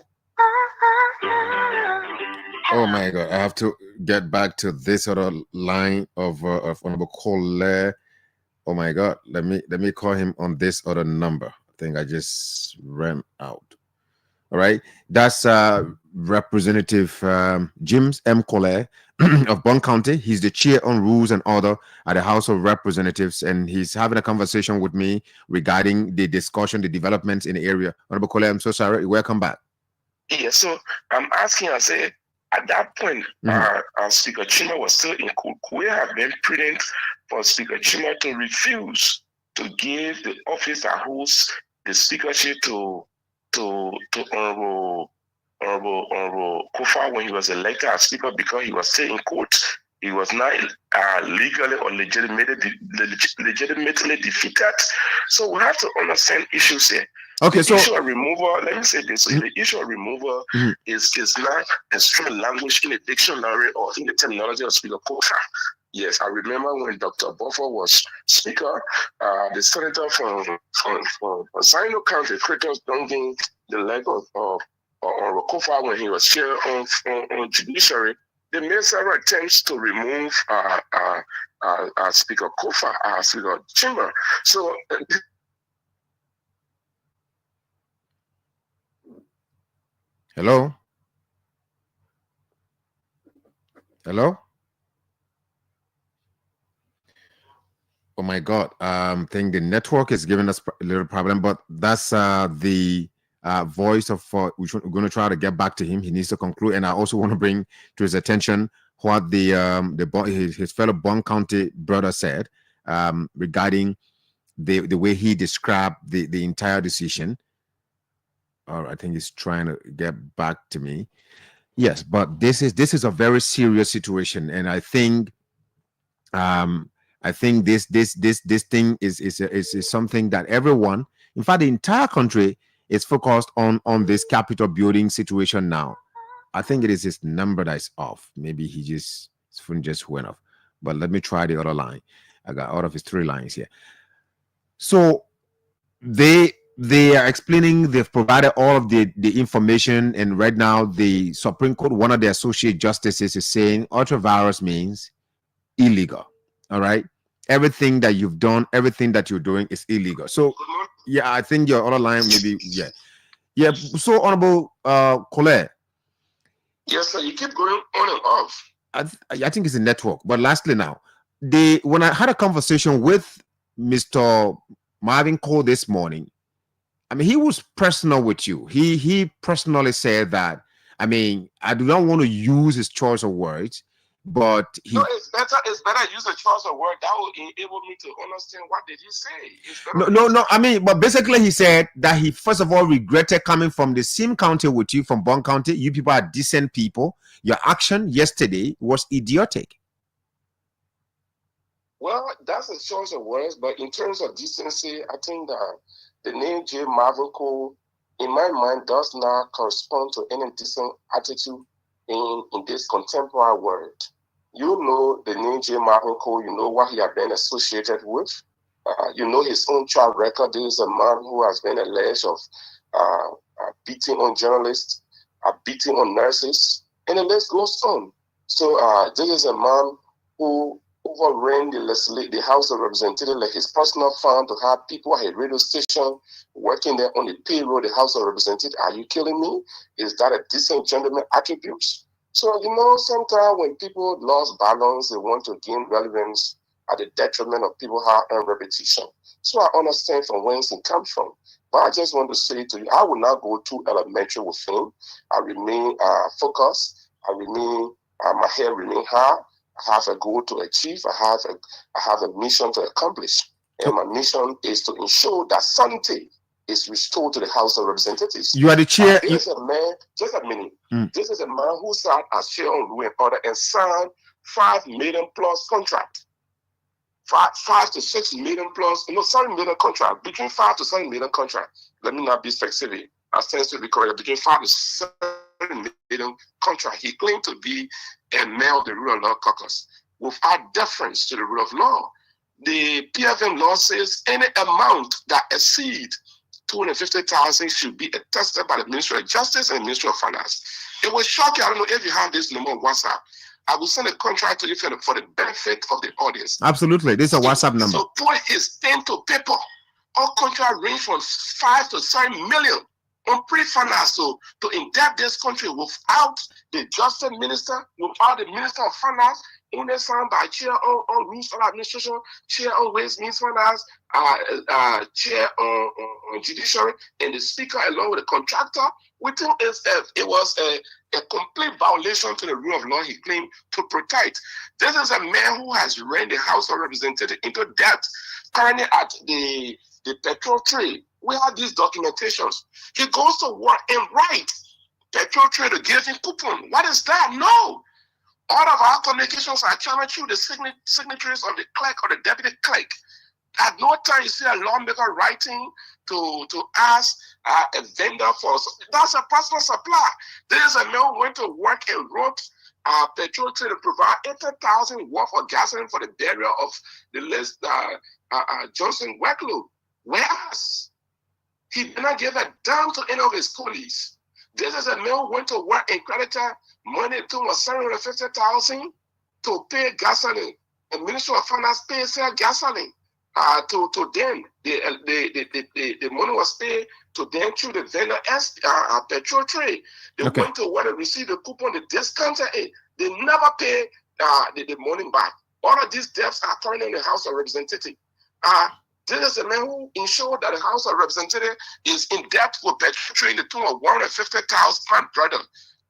oh my God, I have to get back to this other line of Honorable Cole. Oh my God, let me call him on this other number. I think I just ran out. All right, that's Representative James M. Cole of Bond County. He's the chair on Rules and Order at the House of Representatives, and he's having a conversation with me regarding the discussion, the developments in the area. Honorable Cole, I'm so sorry. Welcome back. Yeah, so I'm asking, I say, at that point, Speaker Chima was still in court. Could it have been prudent for Speaker Chima to refuse to give the office that holds the speakership to Honorable Kofa when he was elected as speaker, because he was still in court? He was not legally or legitimately defeated. So we have to understand issues here. Okay, the so issue of removal, let me say this: the issue of removal is not a strong language in the dictionary or in the terminology of Speaker Kofa. Yes, I remember when Dr. Buffer was speaker, the senator from Sino County, Kratos, dunking the leg of Kofa when he was chair on judiciary. They made several attempts to remove Speaker Kofa, Speaker Chima. So. Hello. Oh my God. I think the network is giving us a little problem, but that's the voice of we're going to try to get back to him. He needs to conclude, and I also want to bring to his attention what his fellow Bond County brother said regarding the way he described the entire decision. I think he's trying to get back to me. Yes, but this is a very serious situation, and I think this thing is something that everyone, in fact, the entire country is focused on this Capitol building situation now. I think it is his number that is off. Maybe his phone just went off. But let me try the other line. I got out of his 3 lines here. So they are explaining, they've provided all of the information, and right now the Supreme Court, one of the associate justices, is saying ultra-virus means illegal. All right, everything that you've done, everything that you're doing is illegal. So yeah, I think your other line maybe yeah. So Honorable Cole. Yes, sir. You keep going on and off. I think it's a network. But lastly, now when I had a conversation with Mr. Marvin Cole this morning, I mean, he was personal with you. He personally said that, I mean, I do not want to use his choice of words, but it's better use the choice of word. That will enable me to understand what did he say. No. I mean, but basically he said that he first of all regretted coming from the same county with you, from Bond County. You people are decent people. Your action yesterday was idiotic. Well, that's a choice of words, but in terms of decency, I think that the name J. Marvin Cole, in my mind, does not correspond to any decent attitude in this contemporary world. You know the name J. Marvin Cole, you know what he has been associated with. You know his own track record. This is a man who has been alleged of beating on journalists, beating on nurses, and the list goes on. So this is a man who overran the House of Representatives like his personal fund to have people at a radio station working there on the payroll, the House of Representatives. Are you killing me? Is that a decent gentleman attribute? So, sometimes when people lost balance, they want to gain relevance at the detriment of people who earn repetition. So I understand from whence it comes from. But I just want to say to you, I will not go too elementary with him. I remain focused. My head remain high. I have a goal to achieve. I have a mission to accomplish. And my mission is to ensure that sanity is restored to the House of Representatives. You are the chair. This is a man, just a minute. This is a man who sat as chair on Rule and Order and signed $5 million plus contract. 5 to 6 million plus, 7 million contract, between 5 to 7 million contract. Let me not be specific. I stand to be correct. Between 5 to 7 million contract. He claimed to be a male of the rule of law caucus without deference to the rule of law. The PFM law says any amount that exceeds 250,000 should be attested by the Ministry of Justice and the Ministry of Finance. It was shocking. I don't know if you have this number on WhatsApp. I will send a contract to you for the benefit of the audience. Absolutely. This is a WhatsApp number. So put his pen to paper. All contract range from 5 to 7 million on pre-finance. So to indebt this country without the Justice Minister, without the Minister of Finance, only signed by chair on Rules of Administration, chair on Ways Means Finance, chair on Judiciary, and the Speaker along with the contractor. We think it was a complete violation to the rule of law he claimed to protect. This is a man who has ran the House of Representatives into debt, currently at the petrol trade. We have these documentations. He goes to work and writes petrol trade to give him coupon. What is that? No. All of our communications are channeled through the signatories of the clerk or the deputy clerk. At no time you see a lawmaker writing to ask a vendor for. That's a personal supply. There is a man who went to work and wrote petrol trade to provide 80,000 worth of gasoline for the burial of the list Johnson workload. Whereas he did not give a damn to any of his colleagues. This is a man who went to work and credited money to was 750,000 to pay gasoline. The Ministry of Finance paid sell gasoline. To them, the money was paid to them through the vendor as petrol trade. They went to where they received the coupon, the discounted it. They never pay the money back. All of these debts are currently in the House of Representatives. This is a man who ensured that the House of Representatives is in debt with petrol trade in the tune of 150,000. My brother,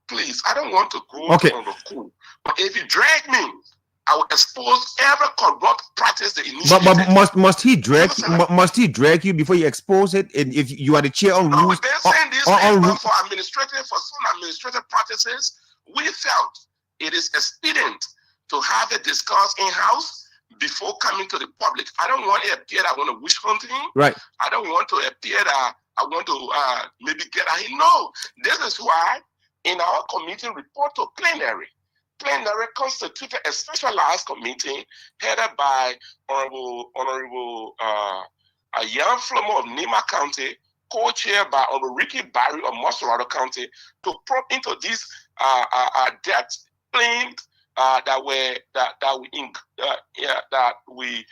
please, I don't want to go on the cool, but if you drag me, I will expose every corrupt practice that initiated. But must he drag you before you expose it? And if you are the chair on rules, they're saying this for some administrative practices, we felt it is expedient to have it discussed in house before coming to the public. I don't want to appear that I want to wish hunting. Right. I don't want to appear that I want to maybe get at him. No, this is why in our committee report to plenary constituted a specialized committee headed by Honorable Jan Flomo of Nima County, co-chaired by Honorable Ricky Barry of Mosorado County, to probe into these debt claims that we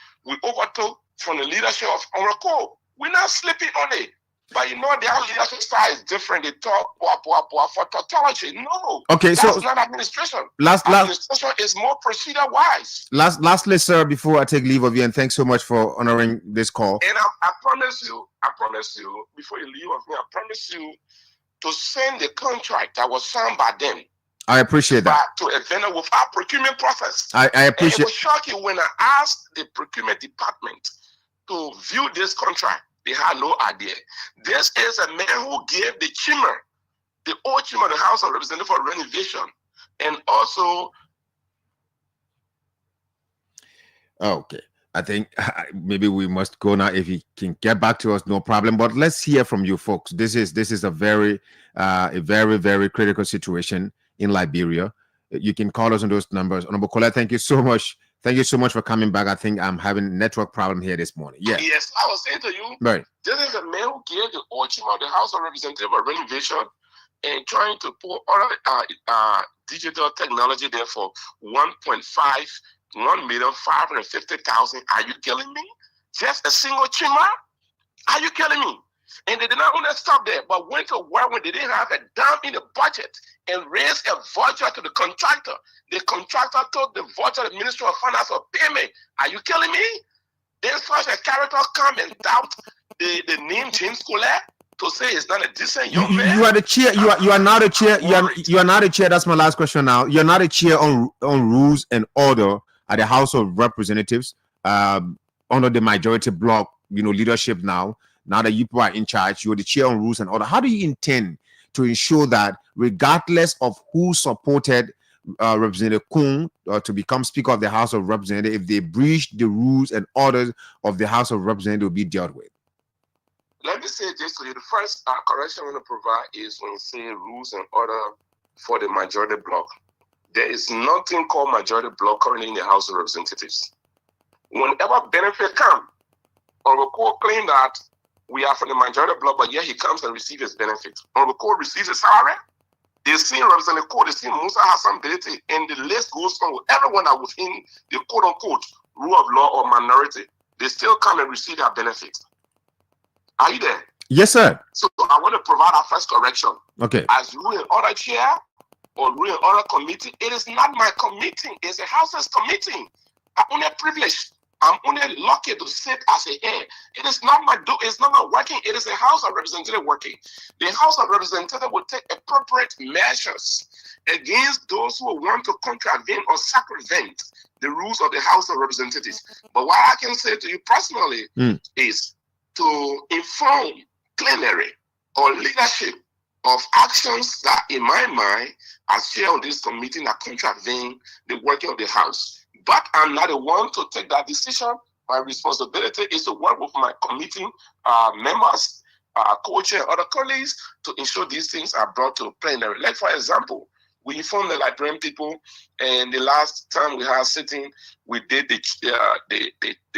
overtook from the leadership of Honorable. We're not sleeping on it. But their leadership style is different. They talk for tautology. No. Okay, that's not administration. Administration is more procedure-wise. Lastly, sir, before I take leave of you, and thanks so much for honoring this call. And I promise you, before you leave of me, I promise you to send the contract that was signed by them. I appreciate that. To a vendor without procurement process. I appreciate. And it was shocking when I asked the procurement department to view this contract. They had no idea. This is a man who gave the chamber, the old chamber of the House of Representatives for renovation, and also. Okay, I think maybe we must go now. If he can get back to us, no problem. But let's hear from you, folks. This is a very critical situation in Liberia. You can call us on those numbers. Honorable Kola, thank you so much. Thank you so much for coming back. I think I'm having network problem here this morning. Yeah. Yes, I was saying to you, right. This is a man who gave the old chamber of the House of Representatives for renovation and trying to put all digital technology there for $1.5 1,550,000. Are you killing me? Just a single trimmer? Are you killing me? And they did not want to stop there, but went to where when they didn't have a dime in the budget and raised a voucher to the contractor. The contractor told the voucher, the Ministry of Finance, for payment. Are you killing me? Then such a character come and doubt the name James Colette to say it's not a decent young man. You are the chair. You are not a chair. You are not a chair. That's my last question now. You're not a chair on rules and order at the House of Representatives under the majority bloc, leadership now. Now that you are in charge, you're the chair on rules and order. How do you intend to ensure that, regardless of who supported Representative Kung to become Speaker of the House of Representatives, if they breach the rules and orders of the House of Representatives, will be dealt with? Let me say this to you. The first correction I'm going to provide is when you say rules and order for the majority bloc. There is nothing called majority bloc currently in the House of Representatives. Whenever benefit comes, Honorable Cole claim that we are from the majority bloc, but yet he comes and receives his benefit. Honorable Cole receives his salary. They see Representative Cole, they see Musa Hassan Belete, and the list goes on with everyone that was in the quote-unquote rule of law or minority. They still come and receive their benefits. Are you there? Yes, sir. So I want to provide our first correction. Okay. As rule and order chair or rule and order committee, it is not my committee. It's the House's committee. I'm only privileged. I'm only lucky to sit as a head. It is not my it's not my working. It is the House of Representatives working. The House of Representatives will take appropriate measures against those who want to contravene or circumvent the rules of the House of Representatives. But what I can say to you personally is to inform plenary or leadership of actions that, in my mind, as chair of this committee, that contravene the working of the House. But I'm not the one to take that decision. My responsibility is to work with my committee members, co-chair, other colleagues to ensure these things are brought to plenary. Like, for example, we informed the Liberian people, and the last time we had sitting, we did the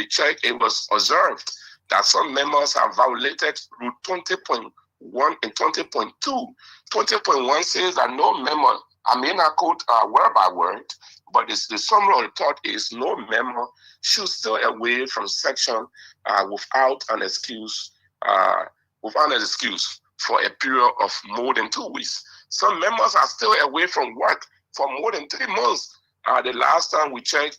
check. It was observed that some members have violated Rule 20.1 and 20.2. 20.1 says that no member, I may not quote word by word, but the summary of the thought is no member should stay away from section without an excuse for a period of more than 2 weeks. Some members are still away from work for more than 3 months. The last time we checked,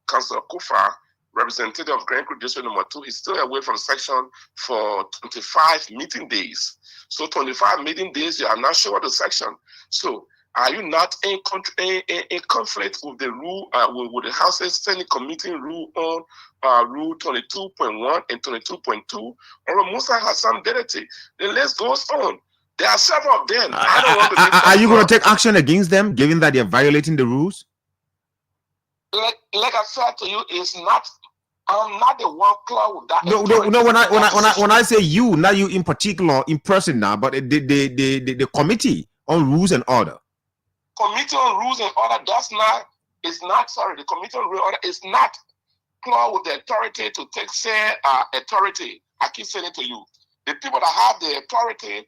Councillor Kufa, representative of Grand Creek District number 2, is still away from section for 25 meeting days. So 25 meeting days, you are not sure of the section. So are you not in conflict with the rule, with the House's Standing Committee rule on Rule 22.1 and 22.2? Or Musa Hassan Belete? The list goes on. There are several of them. I don't want to are you going to take action against them, given that they're violating the rules? Like I said to you, it's not. I'm not the one club with that. No. When I say you, not you in particular, in person now, but the committee on rules and order. Committee on Rules and Order the Committee on Rules and Order is not clause with the authority to take authority. I keep saying it to you. The people that have the authority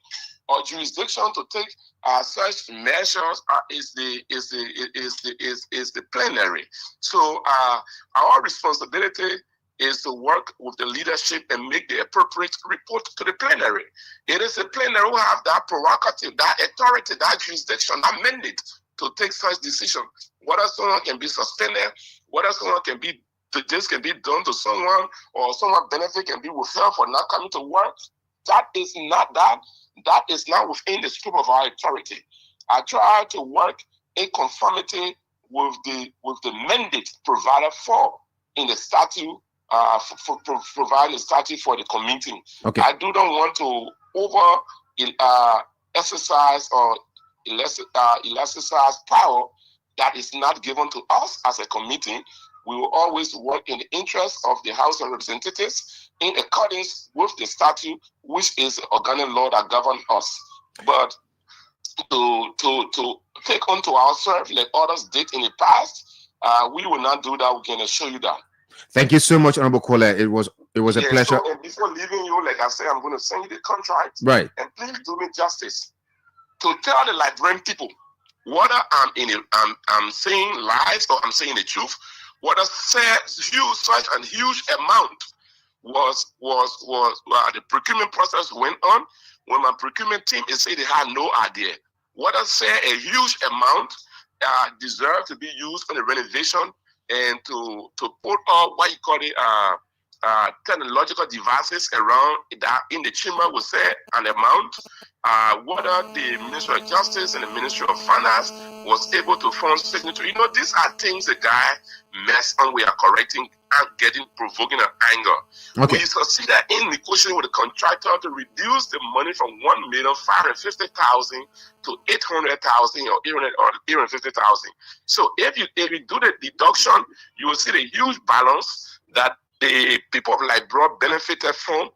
or jurisdiction to take such measures is the plenary. So our responsibility is to work with the leadership and make the appropriate report to the plenary. It is the plenary who have that prerogative, that authority, that jurisdiction, that mandate to take such decision. Whether someone can be suspended, whether someone can be done to someone, or someone's benefit can be withheld for not coming to work. That is not within the scope of our authority. I try to work in conformity with the mandate provided for in the statute, for providing a statute for the committee. Okay. I do not want to exercise or exercise power that is not given to us as a committee. We will always work in the interest of the House of Representatives in accordance with the statute, which is the organic law that governs us. But to take onto ourselves like others did in the past, we will not do that. We can assure you that. Thank you so much, Honorable Kola. It was a pleasure. So, and before leaving you, like I said, I'm going to send you the contract. Right. And please do me justice to tell the Liberian people whether I'm saying lies or I'm saying the truth. What I said, such a huge amount was the procurement process went on. When my procurement team is saying they had no idea. What I said, a huge amount deserved to be used on the renovation and to put all what you call it technological devices around that in the chamber was said an amount. Whether the Ministry of Justice and the Ministry of Finance was able to fund signature. You know, these are things the guy messed on. We are correcting and getting provoking an anger. Okay. We succeeded in negotiating with the contractor to reduce the money from 1,550,000 to 800,000 or 850,000. So if you do the deduction, you will see the huge balance that the people of Liberia benefited from.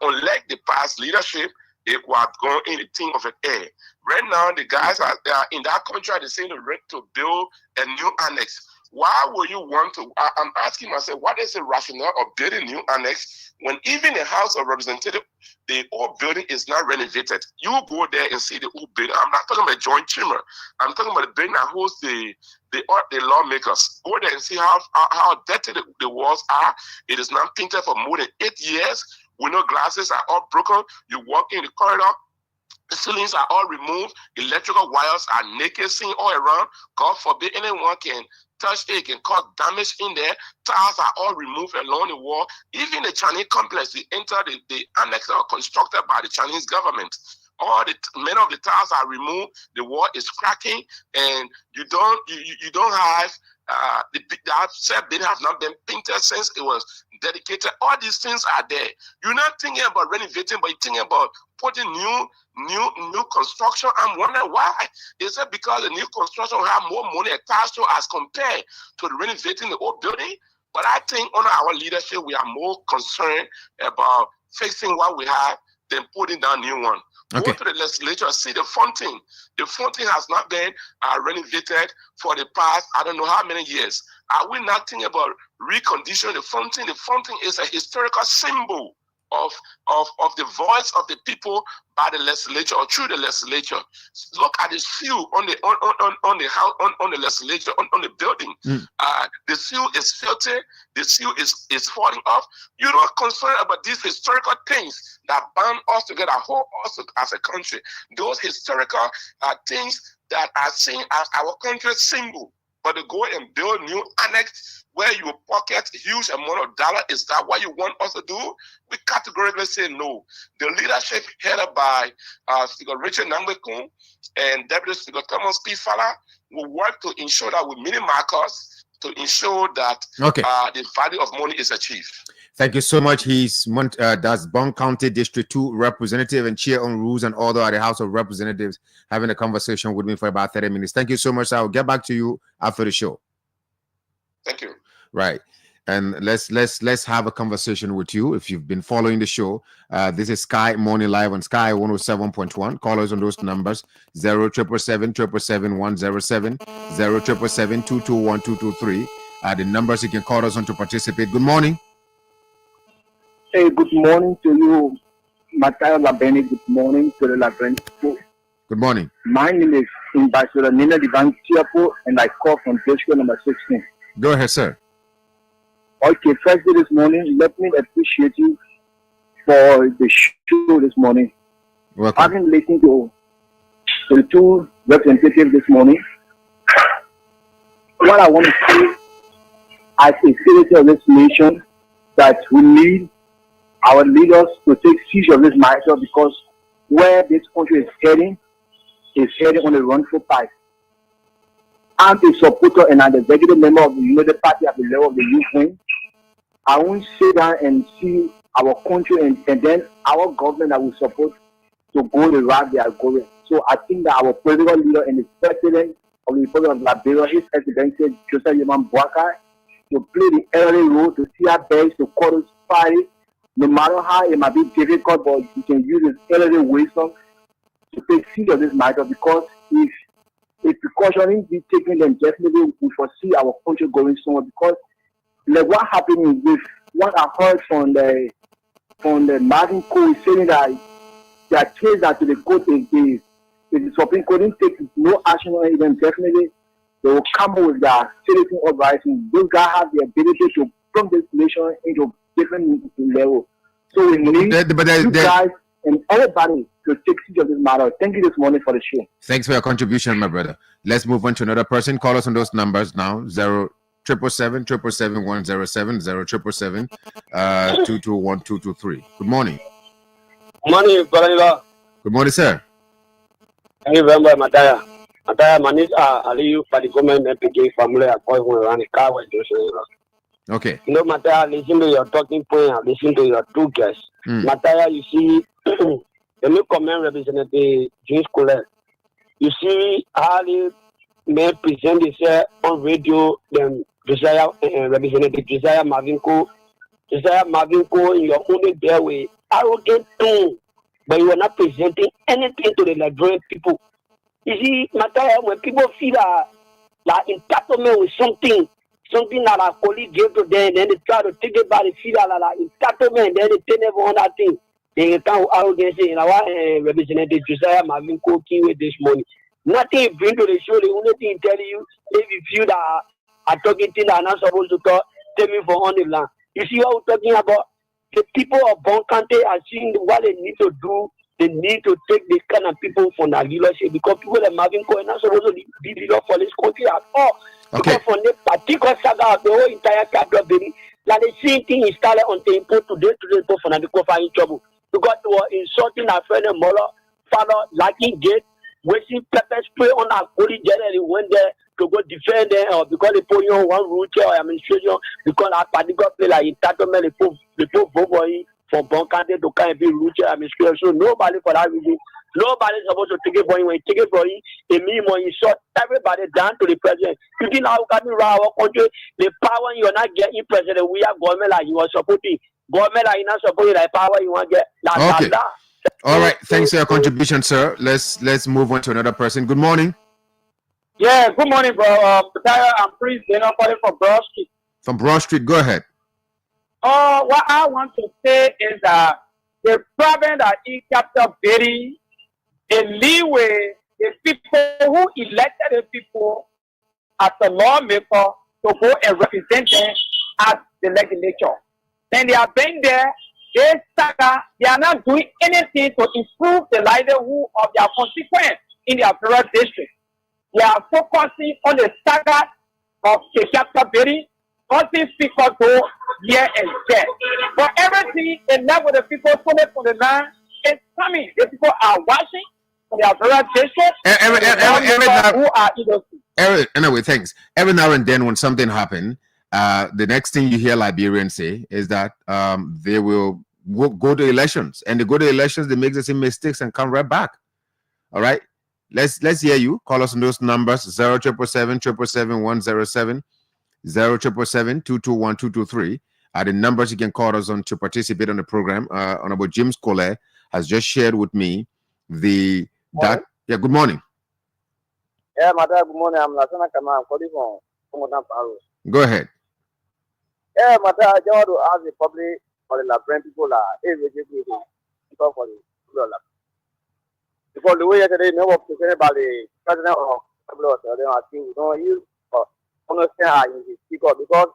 Unlike the past leadership, it was going in the thing of an air. Right now, the guys are in that contract. They're saying to build a new annex. Why would you want to? I'm asking myself, what is the rationale of building a new annex when even the House of Representatives, the old building is not renovated? You go there and see the old building. I'm not talking about a joint chamber. I'm talking about the building that hosts the lawmakers. Go there and see how dirty the walls are. It is not painted for more than 8 years. Window glasses are all broken. You walk in the corridor, the ceilings are all removed. Electrical wires are naked, seen all around. God forbid anyone can touch it, can cause damage in there. Tiles are all removed along the wall. Even the Chinese complex, we enter the annex are constructed by the Chinese government. Many of the tiles are removed. The wall is cracking, and you don't have the building have not been painted since it was dedicated. All these things are there. You're not thinking about renovating, but you're thinking about putting new construction. I'm wondering why. Is it because the new construction will have more money attached to as compared to the renovating the old building? But I think under our leadership, we are more concerned about fixing what we have than putting down new one. Okay. Go to the legislature, see the fountain. The fountain has not been renovated for the past, I don't know how many years. Are we not thinking about reconditioning the fountain? The fountain is a historical symbol of the voice of the people by the legislature or through the legislature. Look at the seal on the house, on the legislature, on the building. The seal is filthy. The seal is falling off. You're not concerned about these historical things that band us together, hold us as a country. Those historical things that are seen as our country's symbol. But to go and build new annex where you pocket huge amount of dollar, is that what you want us to do? We categorically say no. The leadership headed by Speaker Richard Nambekun and Deputy Speaker Thomas P. Fala will work to ensure that we minimize costs, to ensure that the value of money is achieved. Thank you so much. That's Bond County District 2 representative and chair on rules and order at the House of Representatives, having a conversation with me for about 30 minutes. Thank you so much. I'll get back to you after the show. Thank you. Right. And let's have a conversation with you. If you've been following the show, this is Sky Morning Live on Sky 107.1. Call us on those numbers 0777-777-107, 0777-221-223. The numbers you can call us on to participate. Good morning. Hey, good morning to you, Mateo Labeni. Good morning to the Labeni. Good morning. My name is Ambassador Nina Divan Tiapo, and I call from district number 16. Go ahead, sir. Okay, first this morning, let me appreciate you for the show this morning. Welcome. Having listened to the two representatives this morning, what I want to say as a citizen of this nation, that we need our leaders to take siege of this matter, because where this country is heading on a wrongful path. I'm a supporter and an executive member of the United Party at the level of the youth wing. I won't sit down and see our country and then our government that we support to go the route they are going. So I think that our political leader and the president of the Republic of Liberia, His Excellency Joseph Yaman Boakai, to play the elderly role, to see our best, to call us party, no matter how it might be difficult, but you can use his elderly wisdom to take siege of this matter, because if precaution is taken, then definitely we foresee our country going somewhere. Because like what happened with what I heard from the Martin Cole saying that their case that to the court is the Supreme Court didn't take no action on it, then definitely they will come with their citizen uprising. Those guys have the ability to bring this nation into different levels. So we need you guys and everybody to take siege of this matter. Thank you this morning for the show. Thanks for your contribution, my brother. Let's move on to another person. Call us on those numbers now. 07777 107 221 Good morning. Morning, brother. Good morning, sir. Thank you very much, Mataya. Mataya, my name is Aliyu for the government MPG family. I call him around the car with you. Okay. You know, Mataya, listen to your talking point and listen to your two guests. Mataya, you see, the new comment representative James Colette. You see how they may present this on radio, then Representative Josiah Mavinko, in your only there way, arrogant tone, but you are not presenting anything to the Nigerian people. You see, Mataya, when people feel like entitlement with something that our colleague gave to them, then they try to take it by the feel like entitlement, then they take never on that thing. They can't arrogance in our Representative Josiah Mavinko with this morning. Nothing bring to the show. The only thing telling you, if you feel that are talking things that are not supposed to talk, tell me for on the land. You see what we're talking about? The people of Bonkante are seeing what they need to do. They need to take this kind of people from the leadership because people that Mavinko are not supposed to be leader for this country at all. Okay. Because from the particular saga of the whole entire capital building, like the same thing is started on the input today for the Kofa in trouble. Because they were insulting our friend and mother, father, lacking gate, wasting pepper spray on our holy jet, and he went there to go defend them or because they put you on one route or administration because our particular play like entitlement, they put Boboy for Bonkante to kind of be route administration. So nobody for that reason, nobody's supposed to take it for you. When you take it for you, it means when you shut everybody down to the president. You think how can we run our country? The power you're not getting president, we have government like you are supporting. Government like you not supporting like power you want to get. Okay. All right. Thanks for your contribution, sir. Let's move on to another person. Good morning. Yeah, good morning, bro. I'm Prince Dana calling from Broad Street. From Broad Street, go ahead. What I want to say is that the problem that in capital very a leeway the people who elected the people as a lawmaker to go and represent them at the legislature. And they are being there, they are not doing anything to improve the livelihood of their constituents in their various districts. They are focusing on the saga of the capital building, causing people to here and there. But everything enough with the people coming from the land is coming. The people are watching for their various districts. Anyway, thanks. Every now and then when something happens, the next thing you hear Liberians say is that they will go to elections. And they go to elections, they make the same mistakes and come right back. All right? Let's hear you. Call us on those numbers 0777 107 0777 221 223 are the numbers you can call us on to participate on the program. Honorable James Collet has just shared with me good morning. Yeah, Madam, good morning. I'm Lasana Kama. I'm calling from Paro. Go ahead. Yeah, Madam, I just want to ask the public for the Labran people for the because the way yesterday, no one presented by the president of the I think we don't use understand how you speak up because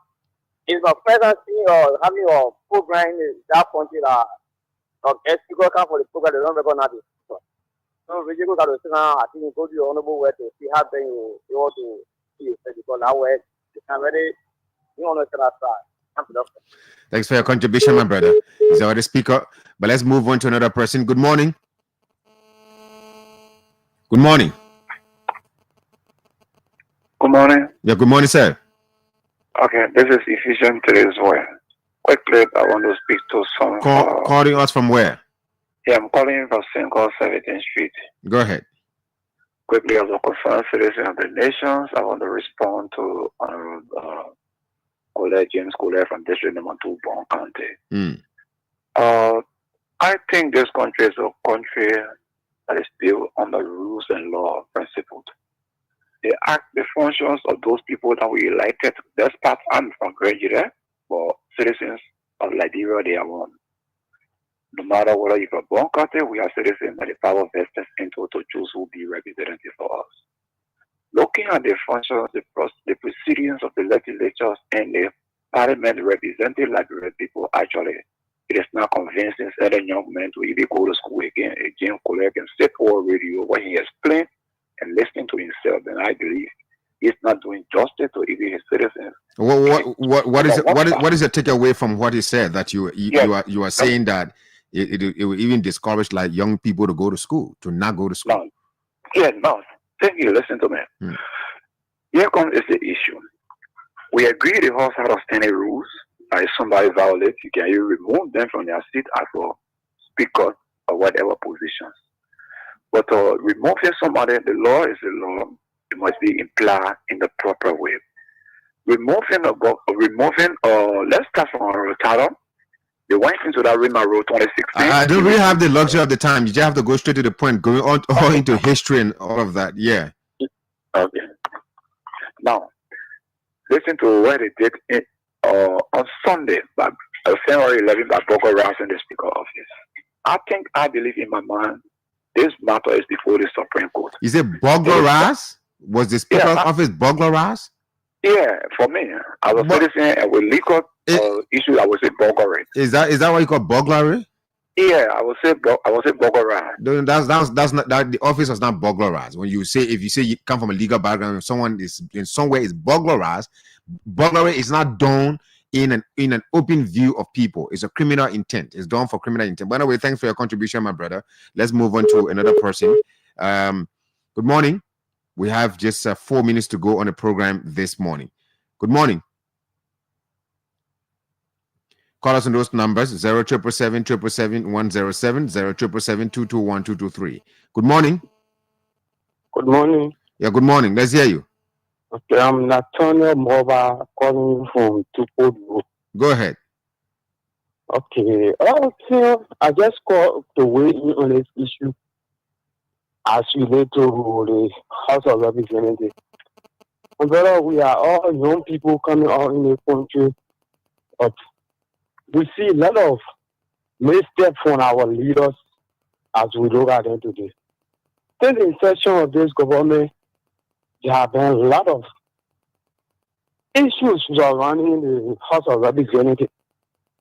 it's the presidency or having a program in that country that speaker come for the program, they don't recognize it. So we go to I think you go to your honorable way to see how you want to see it because now way it's already you understand that side. Thanks for your contribution, my brother. He's already speaker. But let's move on to another person. Good morning. Good morning. Good morning. Yeah, good morning, sir. Okay, this is Efficient Today's Way. Quickly, I want to speak to some... calling us from where? Yeah, I'm calling from St. Paul 17th Street. Go ahead. Quickly, as a concerned citizen of the nations, I want to respond to James Collet from District Number 2, Bon County. I think this country is a country that is built on the rules and law principles. The functions of those people that we elected, that's part I'm from Nigeria, but citizens of Liberia, they are one. No matter whether you're from Bon County, we are citizens that the power vested into to choose who will be representative for us. looking at the functions, the proceedings of the legislatures and the parliament representing Liberian people, actually, it is not convincing certain young men to even go to school again. Jim Colette can sit over radio where he explains and listen to himself. And I believe he's not doing justice to even his citizens. What is your takeaway from what he said? That you are saying that it will even discourage like young people to go to school, to not go to school. No. Thank you. Listen to me. Here comes the issue. We agree the House had standing rules. If somebody violates, you can remove them from their seat as a speaker or whatever positions. But removing somebody, the law is the law. It must be implied in the proper way. Let's start from Tyler. They went into that Rima Road 2016. I don't really have the luxury of the time. You just have to go straight to the point, going on all into history and all of that. Yeah. Okay. Now, listen to what they did on Sunday, February 11th, by Boko Ras in the Speaker office. I believe in my mind, this matter is before the Supreme Court. Is it Boko Ras? Was the Speaker office Boko Ras? Yeah, for me, as a citizen and with legal issues, I would say burglary. Is that what you call burglary? Yeah, I would say burglary. That's not that. The office was not burglarize. When you say, if you say you come from a legal background, if someone is in some way is burglarize, burglary is not done in an open view of people. It's a criminal intent. It's done for criminal intent. By the way, thanks for your contribution, my brother. Let's move on to another person. Good morning. We have just 4 minutes to go on the program this morning. Good morning. Call us on those numbers: 077777107, 07772212223. Good morning. Good morning. Yeah, good morning. Let's hear you. Okay, I'm Nathaniel Mova calling from Tupodu. Go ahead. Okay, I just called to weigh in on this issue as related to the House of Representatives. And brother, we are all young people coming out in the country, but we see a lot of missteps from our leaders as we look at them today. Since the inception of this government, there have been a lot of issues surrounding the House of Representatives.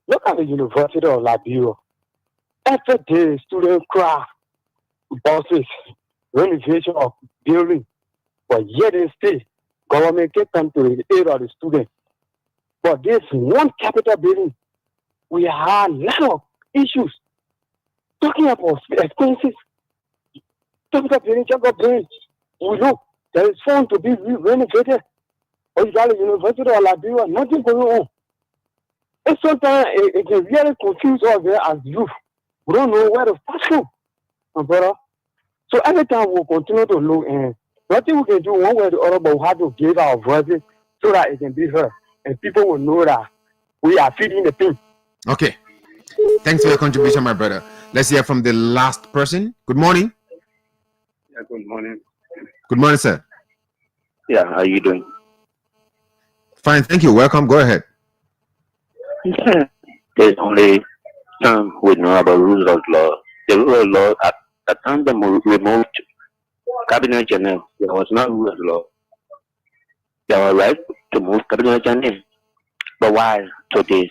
Look at the University of Liberia. Every day, students cry, buses, renovation of buildings, but yet they stay. Government can come to the aid of the students. But this one capital building, we have a lot of issues. Talking about expenses, capital building, we look, there is fund to be renovated. Or you got a University of Liberia, nothing going on. And sometimes it can really confuse us there as youth. We don't know where to start from, my brother. So every time we'll continue to look, and nothing we can do one way or the other, but we have to give our voices so that it can be heard. And people will know that we are feeding the pain. Okay. Thanks for your contribution, my brother. Let's hear from the last person. Good morning. Yeah, good morning. Good morning, sir. Yeah, how are you doing? Fine, thank you. Welcome. Go ahead. There's only some we know about rules of law. The rule of law at the time they removed Cabinet General, there was no rule of law. They were right to move Cabinet General. But why today?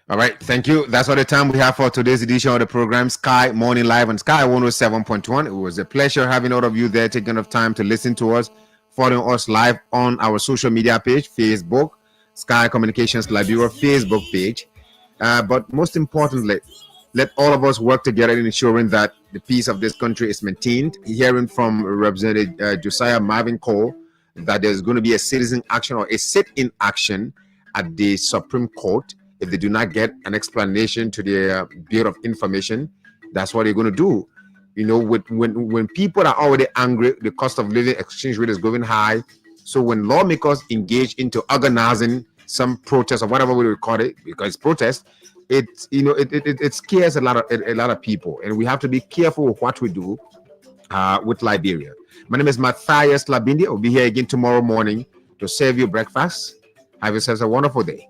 All right, thank you. That's all the time we have for today's edition of the program, Sky Morning Live on Sky 107.1. It was a pleasure having all of you there, taking enough time to listen to us, following us live on our social media page, Facebook, Sky Communications Liberia Facebook page. But most importantly, let all of us work together in ensuring that the peace of this country is maintained. Hearing from Representative Josiah Marvin Cole that there's going to be a citizen action or a sit-in action at the Supreme Court if they do not get an explanation to their bit of information. That's what they're going to do. You know, when people are already angry, the cost of living exchange rate is going high. So when lawmakers engage into organizing some protest or whatever we would call it, because it's protest, it scares a lot of people, and we have to be careful with what we do with Liberia. My name is Matthias Labindi. I'll be here again tomorrow morning to serve you breakfast. Have yourselves a wonderful day.